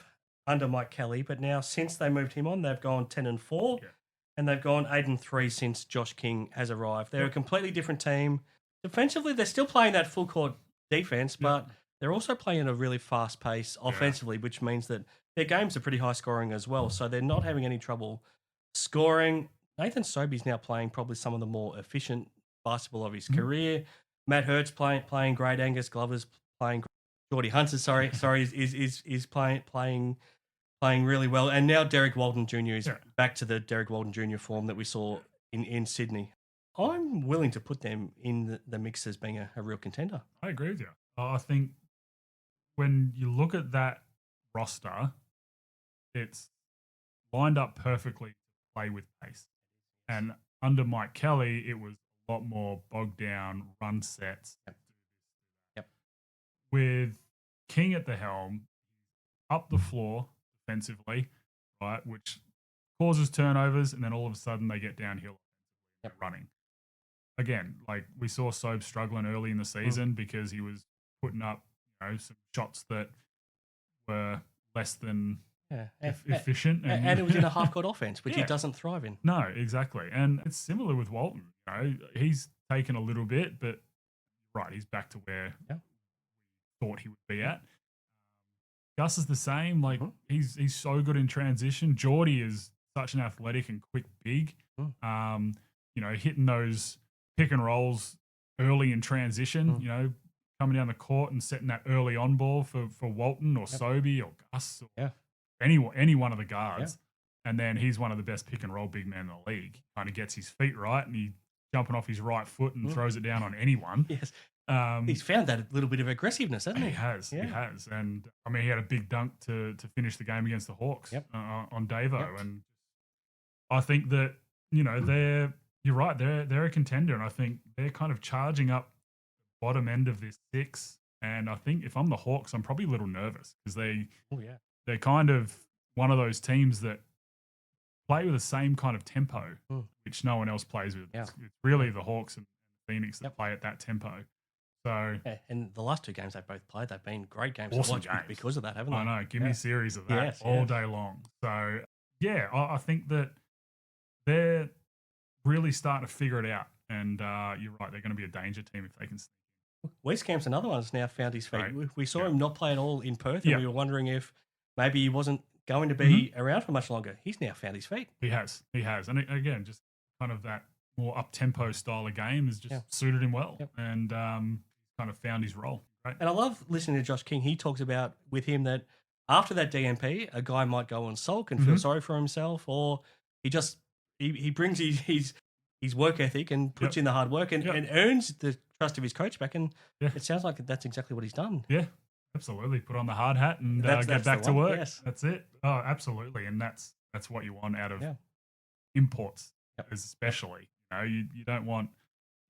under Mike Kelly, but now since they moved him on, they've gone 10-4, and they've gone 8-3 since Josh King has arrived. They're a completely different team. Defensively, they're still playing that full court defense, but they're also playing a really fast pace offensively, which means that their games are pretty high scoring as well, so they're not having any trouble scoring. Nathan Sobey's now playing probably some of the more efficient basketball of his career. Matt Hurt's playing great. Angus Glover's playing great. Geordie Hunter, is playing really well. And now Derek Walton Jr. is back to the Derek Walton Jr. form that we saw in Sydney. I'm willing to put them in the mix as being a real contender.
I agree with you. I think when you look at that roster, it's lined up perfectly to play with pace. And under Mike Kelly, it was a lot more bogged down run sets.
Yep.
With King at the helm, up the floor defensively, right, which causes turnovers, and then all of a sudden they get downhill running. Again, like we saw Soap struggling early in the season because he was putting up, some shots that were less than efficient.
And it was in a half-court offense, which he doesn't thrive in.
No, exactly. And it's similar with Walton. He's taken a little bit, but he's back to where we thought he would be at. Gus is the same. Like he's so good in transition. Geordie is such an athletic and quick big. Hitting those pick and rolls early in transition, coming down the court and setting that early on ball for Walton or Sobey or Gus or any one of the guards. And then he's one of the best pick and roll big men in the league. Kind of gets his feet right and he jumping off his right foot and throws it down on anyone.
Yes. He's found that little bit of aggressiveness, hasn't he?
He has. And I mean, he had a big dunk to finish the game against the Hawks on Davo. And I think that, you're right. They're a contender. And I think they're kind of charging up the bottom end of this 6. And I think if I'm the Hawks, I'm probably a little nervous because they're kind of one of those teams that play with the same kind of tempo, which no one else plays with. It's really the Hawks and Phoenix that play at that tempo. So,
and the last 2 games they've both played, they've been great games
awesome
to watch
games.
because of that, haven't they?
I know. Give me a series of that all day long. So, I think that they're really starting to figure it out. And you're right, they're going to be a danger team if they can.
West Camp's another one that's now found his feet.
Right.
We saw him not play at all in Perth, and we were wondering if maybe he wasn't going to be around for much longer. He's now found his feet.
He has. And again, just kind of that more up-tempo style of game has just suited him well. And kind of found his role. Right?
And I love listening to Josh King. He talks about with him that after that DMP, a guy might go and sulk and feel sorry for himself, or he brings his work ethic and puts in the hard work and earns the trust of his coach back. And it sounds like that's exactly what he's done.
Yeah, absolutely. Put on the hard hat and get back to work. Yes. That's it. Oh, absolutely. And that's what you want out of imports, especially. You don't want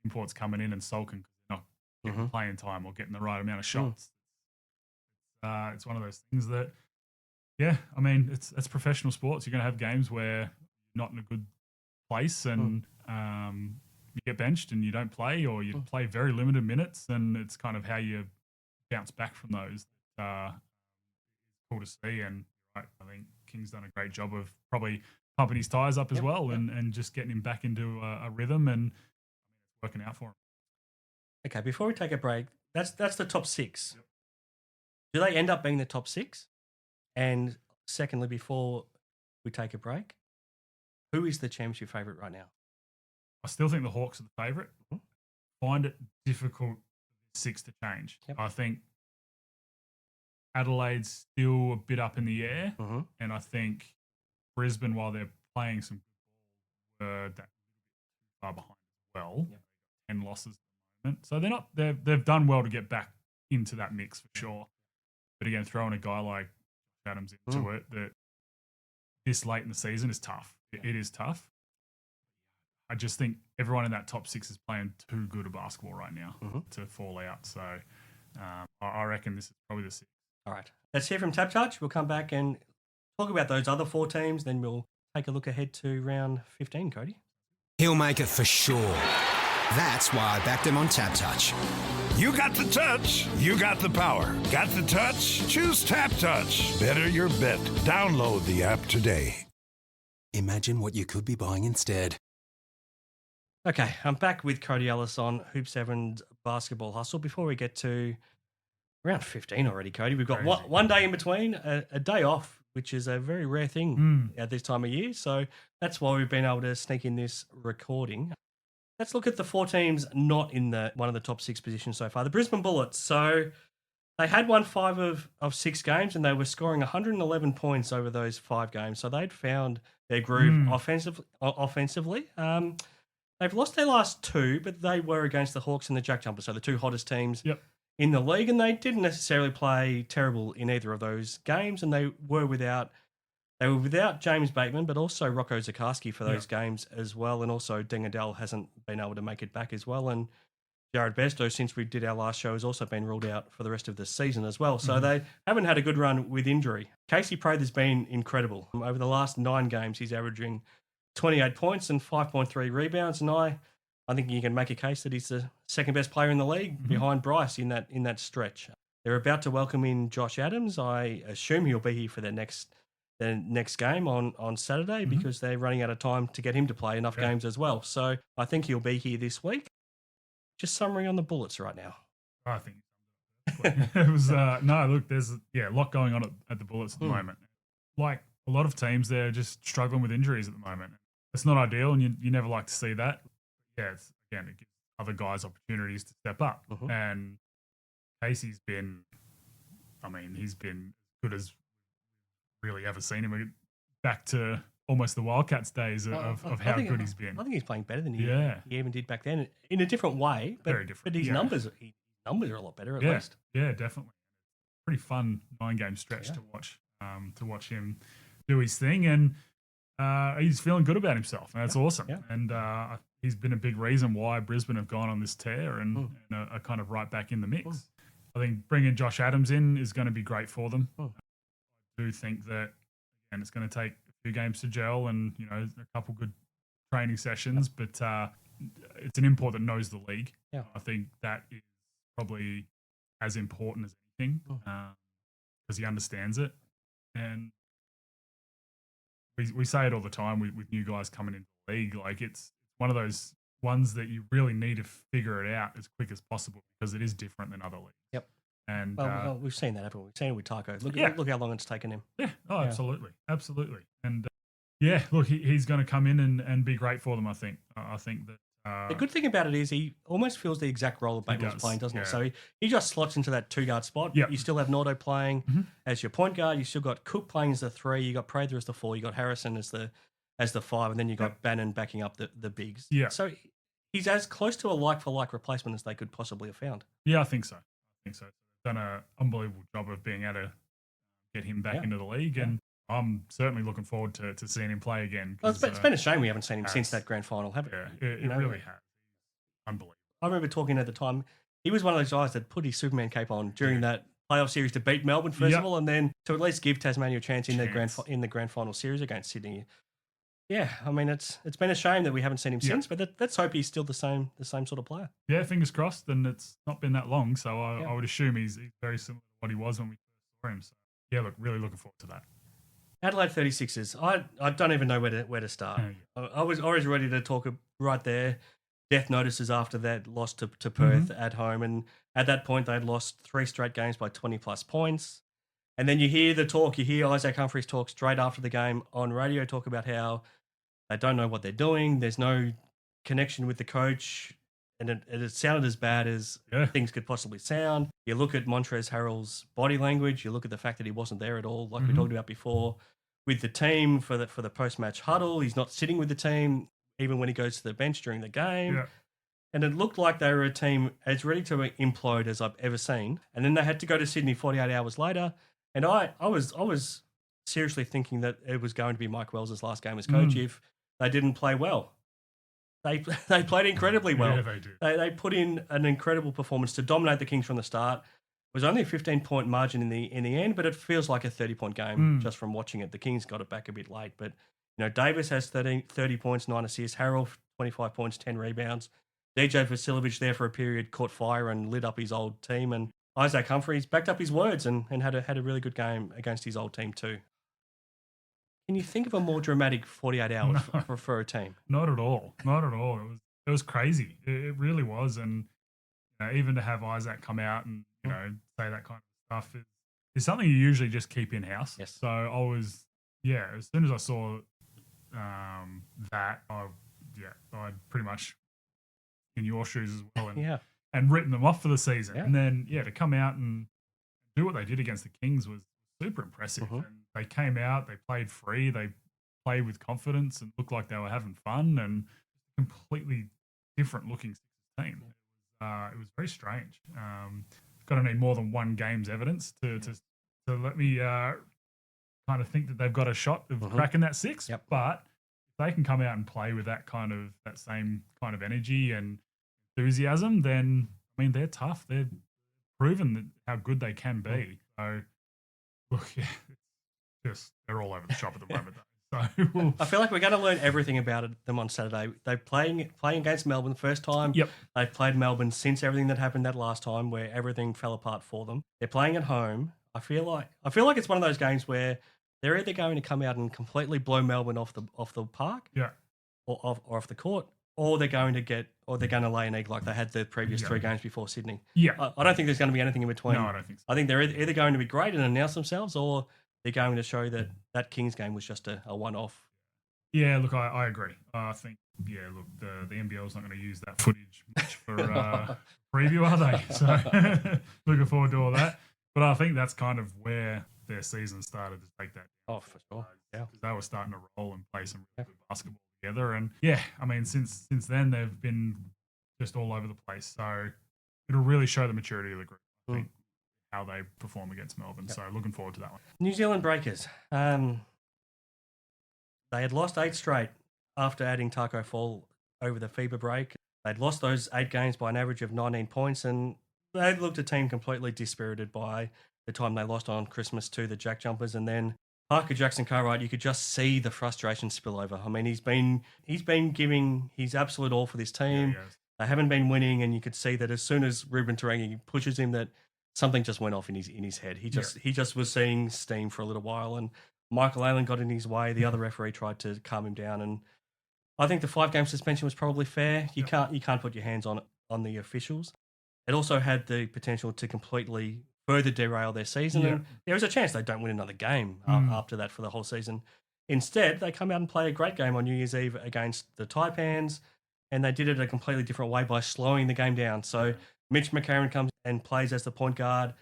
imports coming in and sulking because they're not getting playing time or getting the right amount of shots. It's one of those things that, I mean, it's professional sports. You're going to have games where you're not in a good place and you get benched and you don't play, or you play very limited minutes, and it's kind of how you bounce back from those. Cool to see, and I think King's done a great job of probably pumping his tyres up as well and just getting him back into a rhythm, and it's working out for him.
Okay, before we take a break, that's the top 6. Do they end up being the top 6? And secondly, before we take a break, who is the championship favourite right now?
I still think the Hawks are the favourite. Find it difficult 6 to change. I think Adelaide's still a bit up in the air, and I think Brisbane, while they're playing some good ball, were that far behind as well. 10 losses at the moment, so they've done well to get back into that mix for sure. But again, throwing a guy like Adams into it that this late in the season is tough. It is tough. I just think everyone in that top 6 is playing too good a basketball right now to fall out. So I reckon this is probably the 6.
All right. Let's hear from Tap Touch. We'll come back and talk about those other 4 teams. Then we'll take a look ahead to round 15, Cody.
He'll make it for sure. That's why I backed him on Tap Touch.
You got the touch. You got the power. Got the touch? Choose Tap Touch. Better your bet. Download the app today.
Imagine what you could be buying instead.
Okay, I'm back with Cody Ellis on Hoop 7's Basketball Hustle. Before we get to round 15 already, Cody, we've got one day in between, a day off which is a very rare thing at this time of year. So that's why we've been able to sneak in this recording. Let's look at the 4 teams not in one of the top 6 positions so far. The Brisbane Bullets. So they had won 5 of 6 games, and they were scoring 111 points over those 5 games. So they'd found their groove offensively. They've lost their last 2, but they were against the Hawks and the Jack Jumpers, so the 2 hottest teams in the league, and they didn't necessarily play terrible in either of those games, and they were without James Bateman, but also Rocco Zakarski for those games as well, and also Dengadell hasn't been able to make it back as well, and Jared Besto, since we did our last show, has also been ruled out for the rest of the season as well. So they haven't had a good run with injury. Casey Prather's been incredible. Over the last 9 games, he's averaging 28 points and 5.3 rebounds, and I think you can make a case that he's the second best player in the league behind Bryce in that stretch. They're about to welcome in Josh Adams. I assume he'll be here for their next game on Saturday because they're running out of time to get him to play enough games as well. So I think he'll be here this week. Just summary on the Bullets right now.
I think it was look, there's a lot going on at the Bullets at the moment. Like a lot of teams, they're just struggling with injuries at the moment. It's not ideal, and you never like to see that. Yeah, it gives other guys opportunities to step up. And Casey's been, he's been as good as really ever seen him. Back to almost the Wildcats days of how good he's been.
I think he's playing better than he even did back then, in a different way. But,
very different.
But his numbers are a lot better at least.
Yeah, definitely. Pretty fun 9-game stretch to watch him do his thing, and he's feeling good about himself. And that's awesome. Yeah. And he's been a big reason why Brisbane have gone on this tear and are kind of right back in the mix. I think bringing Josh Adams in is going to be great for them. I do think that, again, it's going to take a few games to gel and a couple good training sessions, but it's an import that knows the league. Yeah. I think that is probably as important as anything because he understands it. And we say it all the time with new guys coming into the league. Like it's one of those ones that you really need to figure it out as quick as possible because it is different than other leagues. Yep. And
well, we've seen that, haven't we? We've seen it with Taco. Look how long it's taken him.
Yeah. Oh, absolutely. Absolutely. And look, he's going to come in and be great for them, I think. I think that
the good thing about it is he almost fills the exact role that Bateman's playing, doesn't he? So he just slots into that 2-guard spot. Yep. You still have Nordo playing as your point guard. You still got Cook playing as the 3. You got Prather as the 4. You got Harrison as the 5, and then you got Bannon backing up the bigs. Yeah. So he's as close to a like-for-like replacement as they could possibly have found.
Yeah, I think so. Done an unbelievable job of being able to get him back into the league, and I'm certainly looking forward to seeing him play again.
Well, it's been a shame we haven't seen him since that grand final, haven't we?
Yeah, it really has. Unbelievable.
I remember talking at the time, he was one of those guys that put his Superman cape on during that playoff series to beat Melbourne, first of all, and then to at least give Tasmania a chance in the grand final series against Sydney. Yeah, it's been a shame that we haven't seen him since, but let's hope he's still the same sort of player.
Yeah, fingers crossed. And it's not been that long, so I would assume he's very similar to what he was when we first saw him. So really looking forward to that.
Adelaide 36ers. I don't even know where to start. I was always ready to talk right there. Death notices after that loss to Perth at home, and at that point they'd lost 3 straight games by 20+ points. And then you hear Isaac Humphries talk straight after the game on radio, talk about how they don't know what they're doing. There's no connection with the coach, and it sounded as bad as things could possibly sound. You look at Montrezl Harrell's body language. You look at the fact that he wasn't there at all, like we talked about before, with the team for the post-match huddle. He's not sitting with the team even when he goes to the bench during the game. Yeah. And it looked like they were a team as ready to implode as I've ever seen. And then they had to go to Sydney 48 hours later. And I was seriously thinking that it was going to be Mike Wells' last game as coach if they didn't play well. They played incredibly well.
Yeah, they did.
They put in an incredible performance to dominate the Kings from the start. It was only a 15-point margin in the end, but it feels like a 30-point game just from watching it. The Kings got it back a bit late, but Davis has 30 points, 9 assists. Harrell 25 points, 10 rebounds. DJ Vasiljevic there for a period caught fire and lit up his old team, and Isaac Humphries backed up his words and had a really good game against his old team too. Can you think of a more dramatic 48 hours for a team?
Not at all. Not at all. It was crazy. It really was. And even to have Isaac come out and say that kind of stuff, is something you usually just keep in house.
Yes.
So I was, as soon as I saw that, I'd pretty much in your shoes as well, and written them off for the season.
Yeah.
And then to come out and do what they did against the Kings was super impressive. And they came out, they played free, they played with confidence and looked like they were having fun, and completely different looking team. It was very strange. Got to need more than one game's evidence to let me kind of think that they've got a shot of cracking that 6.
Yep.
But if they can come out and play with that same kind of energy and enthusiasm, then I mean they're tough. They've proven how good they can be. So look, they're all over the shop at the moment. So
I feel like we're going to learn everything about them on Saturday. They're playing against Melbourne the first time.
Yep.
They've played Melbourne since everything that happened that last time where everything fell apart for them. They're playing at home. I feel like it's one of those games where they're either going to come out and completely blow Melbourne off the park, or off the court, or they're going to lay an egg like they had the previous 3 games before Sydney.
Yeah.
I don't think there's going to be anything in between.
No, I don't think so.
I think they're either going to be great and announce themselves, or they're going to show that Kings game was just a one-off.
Yeah, look, I agree. I think, look, the NBL's not going to use that footage much for preview, are they? So looking forward to all that. But I think that's kind of where their season started to take that.
Oh, for sure. Yeah.
Because they were starting to roll and play some really good basketball together. And I mean, since then, they've been just all over the place. So it'll really show the maturity of the group, I think, how they perform against Melbourne. So looking forward to that one.
New Zealand Breakers. They had lost 8 straight after adding Taco Fall over the FIBA break. They'd lost those 8 games by an average of 19 points, and they looked a team completely dispirited by the time they lost on Christmas to the Jack Jumpers. And then Parker Jackson-Cartwright, you could just see the frustration spill over. I mean, he's been giving his absolute all for this team.
Yeah,
They haven't been winning, and you could see that as soon as Ruben Tarangi pushes him, that something just went off in his head. He just was seeing steam for a little while, and Michael Allen got in his way. The other referee tried to calm him down, and I think the 5-game suspension was probably fair. You can't put your hands on the officials. It also had the potential to completely further derail their season, and there was a chance they don't win another game after that for the whole season. Instead, they come out and play a great game on New Year's Eve against the Taipans, and they did it a completely different way by slowing the game down. So Mitch McCarron comes and plays as the point guard,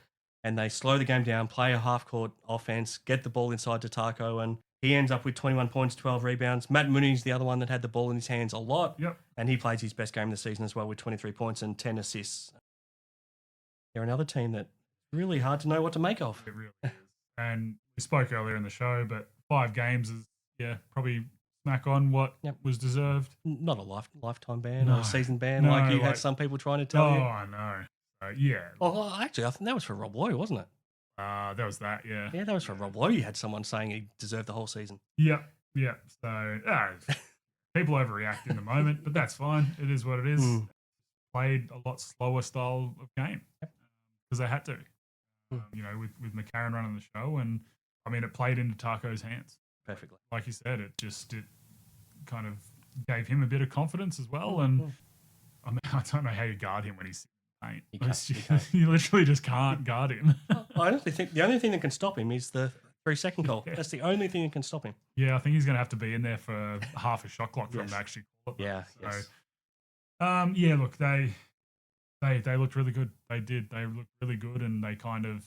and they slow the game down, play a half-court offense, get the ball inside to Taco, and he ends up with 21 points, 12 rebounds. Matt Mooney's the other one that had the ball in his hands a lot, and he plays his best game of the season as well with 23 points and 10 assists. They're another team that really hard to know what to make of.
It really is. And we spoke earlier in the show, but 5 games is, probably smack on what was deserved.
Not a lifetime ban or a season ban like you had some people trying to tell you.
Oh, I know.
Well, actually, I think that was for Rob Lowe, wasn't it?
There was that,
Yeah, that was for Rob Lowe. You had someone saying he deserved the whole season.
Yeah. So people overreact in the moment, but that's fine. It is what it is. Played a lot slower style of game because they had to. With McCarron running the show, and I mean, it played into Taco's hands
perfectly.
Like you said, it kind of gave him a bit of confidence as well. And I mean, I don't know how you guard him when he's in paint. You literally just can't guard him.
I honestly think the only thing that can stop him is the 3-second call. That's the only thing that can stop him.
Yeah, I think he's going to have to be in there for half a shot clock for him to actually call it.
Yeah.
So, look, they looked really good. They did. They looked really good, and they kind of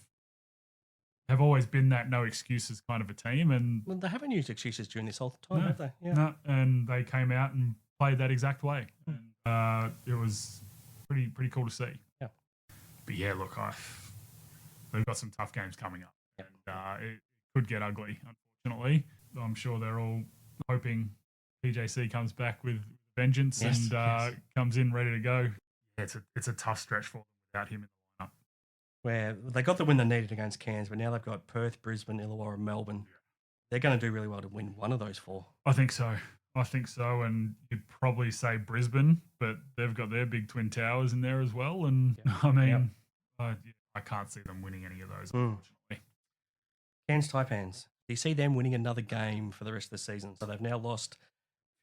have always been that no excuses kind of a team. And
well, they haven't used excuses during this whole time, have they? Yeah.
No, and they came out and played that exact way. And, it was pretty cool to see.
Yeah.
But look, they've got some tough games coming up, and it could get ugly. Unfortunately, I'm sure they're all hoping PJC comes back with vengeance and comes in ready to go. It's a tough stretch for them without him in the lineup.
Where they got the win they needed against Cairns, but now they've got Perth, Brisbane, Illawarra, Melbourne. They're going to do really well to win one of those 4.
I think so, and you'd probably say Brisbane, but they've got their big twin towers in there as well. And I mean, I can't see them winning any of those, unfortunately.
Cairns Taipans. Do you see them winning another game for the rest of the season? So they've now lost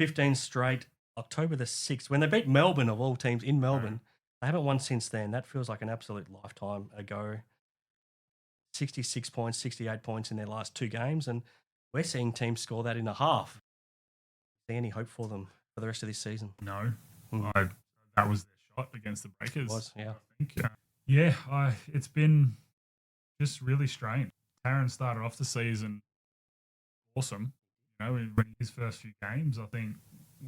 15 straight. October the 6th, when they beat Melbourne of all teams in Melbourne. They haven't won since then. That feels like an absolute lifetime ago. 66 points, 68 points in their last 2 games, and we're seeing teams score that in a half. Is there any hope for them for the rest of this season?
No.
Mm.
That was their shot against the Breakers.
It was, yeah.
I think. It's been just really strange. Taron started off the season awesome. You know, in his first few games, I think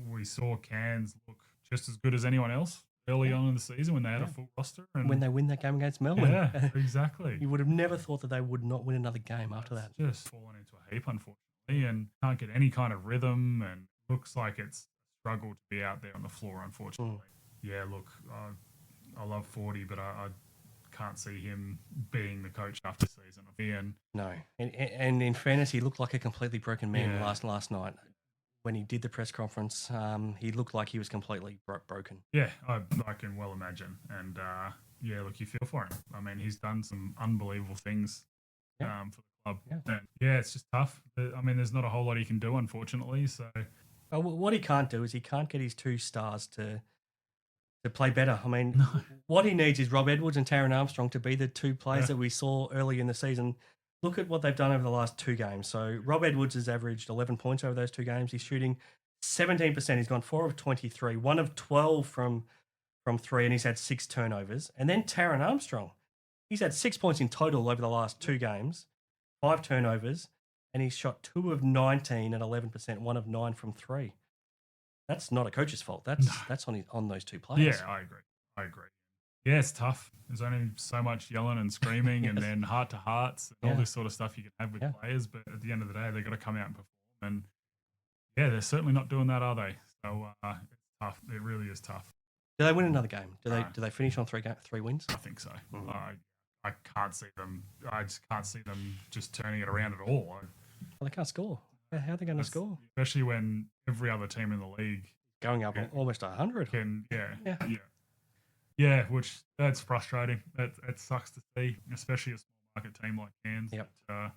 we saw Cairns look just as good as anyone else early on in the season when they had a full roster. And
when they win that game against Melbourne.
Yeah, exactly.
You would have never thought that they would not win another game after that.
Just fallen into a heap, unfortunately, and can't get any kind of rhythm, and looks like it's a struggle to be out there on the floor, unfortunately. Yeah, look, I love 40, but I can't see him being the coach after the season.
No, and in fairness, he looked like a completely broken man last night. When he did the press conference, he looked like he was completely broken.
Yeah, I can well imagine. And look, you feel for him. I mean, he's done some unbelievable things for the club. Yeah. And it's just tough. I mean, there's not a whole lot he can do, unfortunately. So,
well, what he can't do is he can't get his 2 stars to play better. I mean, what he needs is Rob Edwards and Taron Armstrong to be the 2 players that we saw early in the season. Look at what they've done over the last 2 games. So Rob Edwards has averaged 11 points over those 2 games. He's shooting 17%. He's gone 4 of 23, 1 of 12 from 3, and he's had 6 turnovers. And then Taron Armstrong, he's had 6 points in total over the last 2 games, 5 turnovers, and he's shot 2 of 19 at 11%, 1 of 9 from 3. That's not a coach's fault. That's on those 2 players.
Yeah, I agree. Yeah, it's tough. There's only so much yelling and screaming and then heart-to-hearts and all this sort of stuff you can have with players. But at the end of the day, they've got to come out and perform. And, they're certainly not doing that, are they? So it's tough. It really is tough.
Do they win another game? Do they finish on 3 wins?
I think so. I can't see them. I just can't see them just turning it around at all.
Well, they can't score. How are they going to score?
Especially when every other team in the league
going up almost 100.
Yeah, which that's frustrating. It sucks to see, especially a small market team like Cairns.
Yep.
I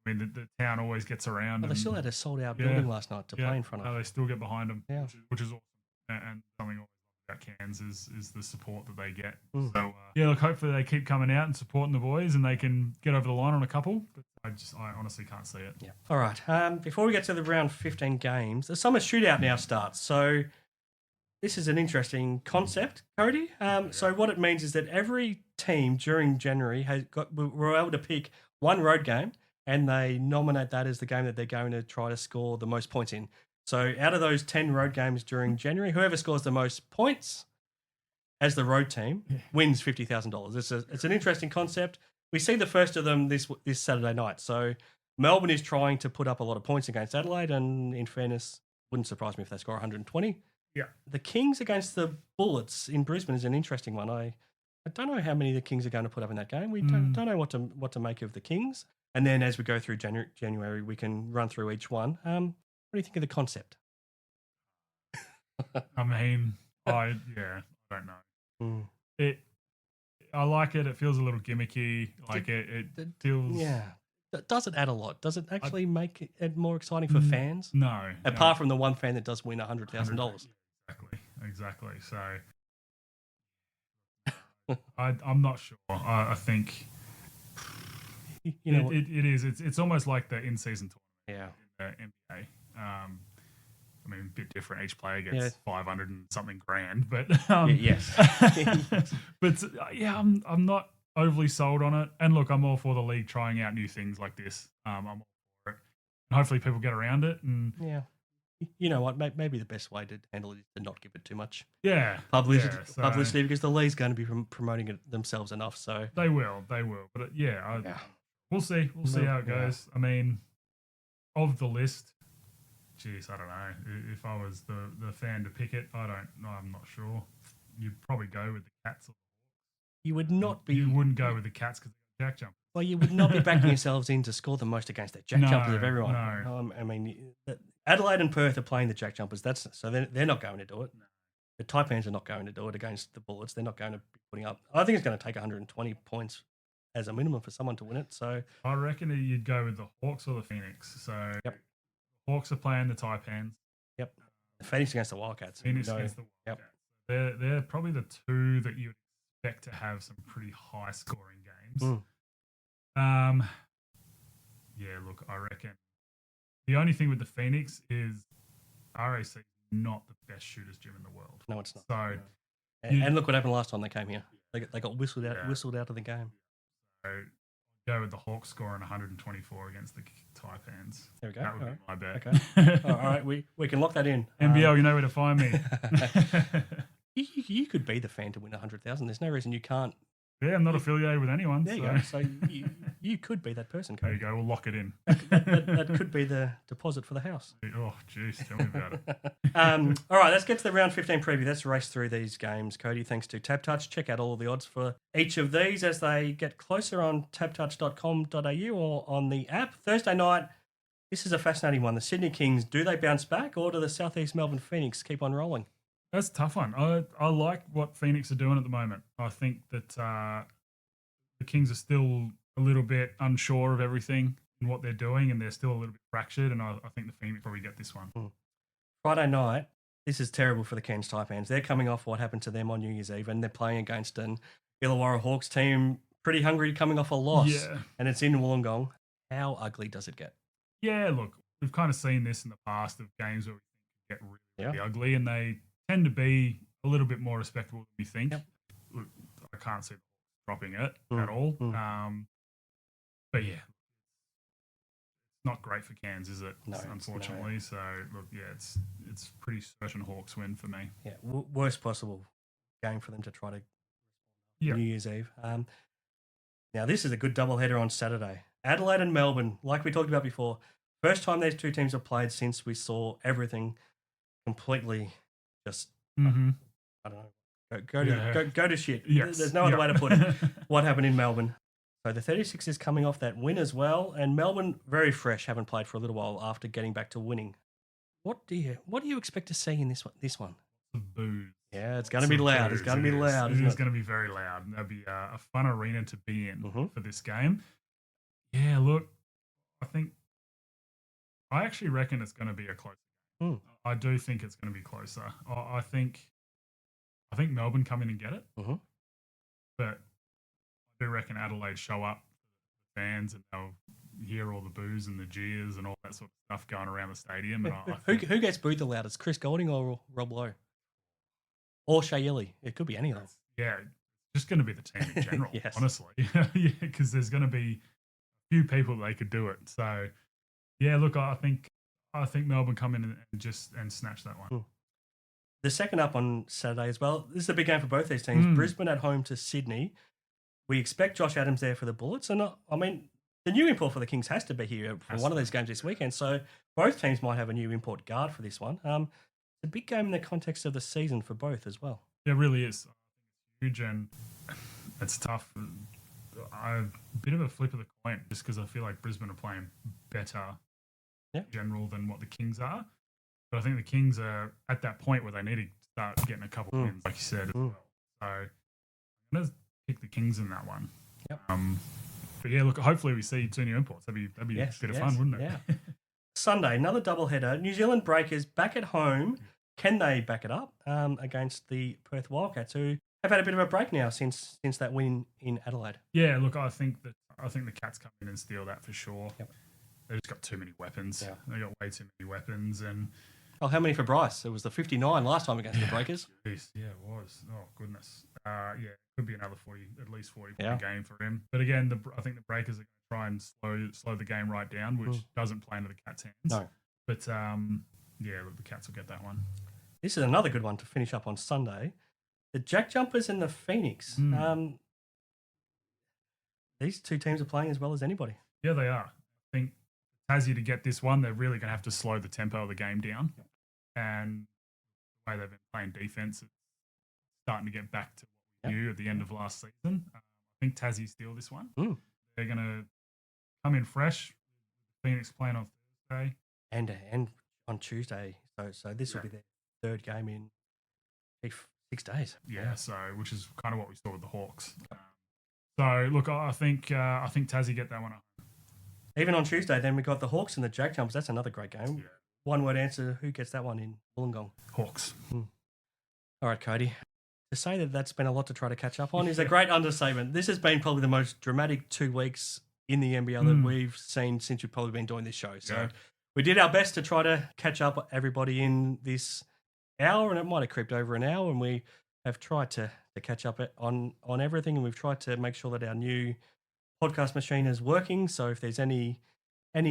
mean, the town always gets around.
Well, they still had a sold-out building last night to play in front of.
They still get behind them,
yeah.
which is awesome. And something always about Cairns is the support that they get. So, look, hopefully they keep coming out and supporting the boys and they can get over the line on a couple. But I honestly can't see it.
Yeah. All right. Before we get to the round 15 games, the summer shootout now starts. So this is an interesting concept, Cody. So what it means is that every team during January we're able to pick one road game and they nominate that as the game that they're going to try to score the most points in. So out of those 10 road games during January, whoever scores the most points as the road team wins $50,000. It's an interesting concept. We see the first of them this Saturday night. So Melbourne is trying to put up a lot of points against Adelaide, and in fairness, wouldn't surprise me if they score 120.
Yeah.
The Kings against the Bullets in Brisbane is an interesting one. I don't know how many the Kings are going to put up in that game. We don't know what to make of the Kings. And then as we go through January, we can run through each one. What do you think of the concept?
I mean, I don't know. I like it. It feels a little gimmicky. Like it feels.
Yeah. Does it add a lot? Does it actually make it more exciting for fans?
No.
Apart from the one fan that does win $100,000.
Exactly. So I'm not sure. I think it is. It's almost like the in-season tournament.
Yeah.
In the NBA. I mean, a bit different. Each player gets 500 and something grand, but
yes.
But I'm not overly sold on it. And look, I'm all for the league trying out new things like this. I'm all for it. And hopefully people get around it. And
you know what? Maybe the best way to handle it is to not give it too much publicity because the league's going to be promoting it themselves enough. So
they will. But we'll see. We'll see how it goes. I mean, of the list, geez, I don't know. If I was the fan to pick it, I'm not sure. You'd probably go with the Cats.
You would not be.
You wouldn't go with the Cats because they're Jack Jumpers.
Well, you would not be backing yourselves in to score the most against the Jack Jumpers of everyone.
No.
I mean, Adelaide and Perth are playing the Jack Jumpers. So they're not going to do it. No. The Taipans are not going to do it against the Bullets. They're not going to be putting up. I think it's going to take 120 points as a minimum for someone to win it. So
I reckon you'd go with the Hawks or the Phoenix. So the Hawks are playing the Taipans.
Yep. The Phoenix against the Wildcats.
Against the Wildcats. Yep. They're probably the two that you would expect to have some pretty high scoring games. Yeah, look, I reckon the only thing with the Phoenix is RAC is not the best shooters gym in the world.
No, it's not.
So,
and look what happened last time they came here. They got whistled out of the game.
So go with the Hawks scoring 124 against the Taipans.
There we go.
That would be my bet.
Okay. All right, we can lock that in.
NBL, you know where to find me.
You could be the fan to win 100,000. There's no reason you can't.
Yeah, I'm not affiliated with anyone.
There you go. So you could be that person.
There you go. We'll lock it in.
That could be the deposit for the house.
Oh, jeez. Tell me about it.
All right, let's get to the round 15 preview. Let's race through these games, Cody. Thanks to TabTouch. Check out all of the odds for each of these as they get closer on tabtouch.com.au or on the app. Thursday night, this is a fascinating one. The Sydney Kings, do they bounce back or do the Southeast Melbourne Phoenix keep on rolling?
That's a tough one. I like what Phoenix are doing at the moment. I think that the Kings are still a little bit unsure of everything and what they're doing, and they're still a little bit fractured, and I think the Phoenix probably get this one.
Friday night, this is terrible for the Cairns Taipans. They're coming off what happened to them on New Year's Eve, and they're playing against an Illawarra Hawks team pretty hungry, coming off a loss, and it's in Wollongong. How ugly does it get? Yeah,
look, we've kind of seen this in the past of games where we think get really ugly, and they tend to be a little bit more respectable than we think. Look, I can't see dropping it at all. But yeah, it's not great for Cairns, is it? No, unfortunately. So look, it's pretty certain Hawks win for me.
Yeah, worst possible game for them to try to New Year's Eve. Now this is a good doubleheader on Saturday. Adelaide and Melbourne, like we talked about before. First time these two teams have played since we saw everything completely just I don't know. Go to shit.
Yes.
There's no other way to put it. What happened in Melbourne? So the 36 is coming off that win as well, and Melbourne very fresh, haven't played for a little while after getting back to winning. What do you expect to see in this one?
The boos.
Yeah, it's going to be loud. It's going to be loud.
It's going to be very loud. There'll be a fun arena to be in for this game. Yeah, look, I actually reckon it's going to be a close game. I do think it's going to be closer. I think Melbourne come in and get it, but I do reckon Adelaide show up the fans and they'll hear all the boos and the jeers and all that sort of stuff going around the stadium. And
who gets booed the loudest, Chris Golding or Rob Lowe? Or Shea Yilly? It could be any of them.
Yeah, it's just going to be the team in general, honestly. Yeah, because there's going to be a few people that they could do it. So, yeah, look, I think Melbourne come in and snatch that one.
The second up on Saturday as well. This is a big game for both these teams. Brisbane at home to Sydney. We expect Josh Adams there for the Bullets. And I mean, the new import for the Kings has to be here for one of these games this weekend. So both teams might have a new import guard for this one. It's a big game in the context of the season for both as well.
Yeah, it really is. Huge, and it's tough. A bit of a flip of the coin just because I feel like Brisbane are playing better in general than what the Kings are. But I think the Kings are at that point where they need to start getting a couple wins, like you said, as well. So I'm going to pick the Kings in that one.
Yep.
But yeah, look, hopefully we see two new imports. That'd be a bit of fun, wouldn't it?
Yeah. Sunday, another doubleheader. New Zealand Breakers back at home. Can they back it up against the Perth Wildcats, who have had a bit of a break now since that win in Adelaide?
Yeah, look, I think the Cats come in and steal that for sure.
Yep.
They've just got too many weapons. Yeah. They got way too many weapons, and
how many for Bryce? It was the 59 last time against the Breakers.
Geez, yeah, it was. Oh goodness. It could be another 40, at least 40 point game for him. But again, I think the Breakers are going to try and slow the game right down, which doesn't play into the Cats' hands.
No.
But look, the Cats will get that one.
This is another good one to finish up on Sunday. The Jack Jumpers and the Phoenix. These two teams are playing as well as anybody.
Yeah, they are. I think Tassie to get this one, they're really going to have to slow the tempo of the game down. And the way they've been playing defense, it's starting to get back to what we knew at the end of last season. I think Tassie steal this one. They're going to come in fresh. Phoenix playing on Thursday.
And on Tuesday. So this will be their third game in 6 days.
Yeah, so which is kind of what we saw with the Hawks. So look, I think Tassie get that one up.
Even on Tuesday, then we got the Hawks and the Jack Jumpers. That's another great game. Yeah. One word answer: who gets that one in Wollongong?
Hawks.
All right, Cody. To say that that's been a lot to try to catch up on is a great understatement. This has been probably the most dramatic 2 weeks in the NBL that we've seen since we've probably been doing this show. So we did our best to try to catch up everybody in this hour, and it might have crept over an hour, and we have tried to catch up on everything, and we've tried to make sure that our new podcast machine is working. So if there's any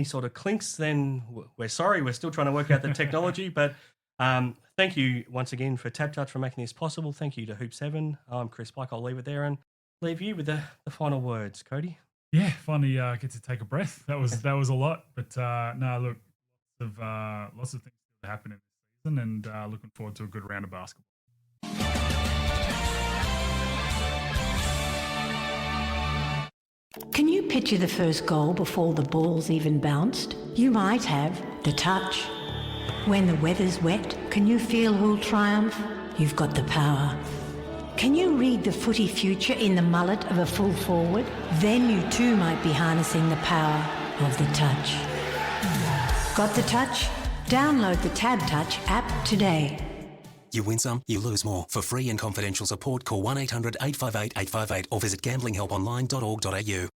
sort of clinks, then we're sorry. We're still trying to work out the technology, but thank you once again for Tap Touch for making this possible. Thank you to Hoops Heaven. I'm Chris Pike. I'll leave it there and leave you with the final words, Cody.
Yeah, finally get to take a breath. That was a lot, but no, look, lots of things that happen in this season, and looking forward to a good round of basketball.
Can you picture the first goal before the ball's even bounced? You might have the touch. When the weather's wet, can you feel who'll triumph? You've got the power. Can you read the footy future in the mullet of a full forward? Then you too might be harnessing the power of the touch. Got the touch? Download the Tab Touch app today.
You win some, you lose more. For free and confidential support, call 1-800-858-858 or visit gamblinghelponline.org.au.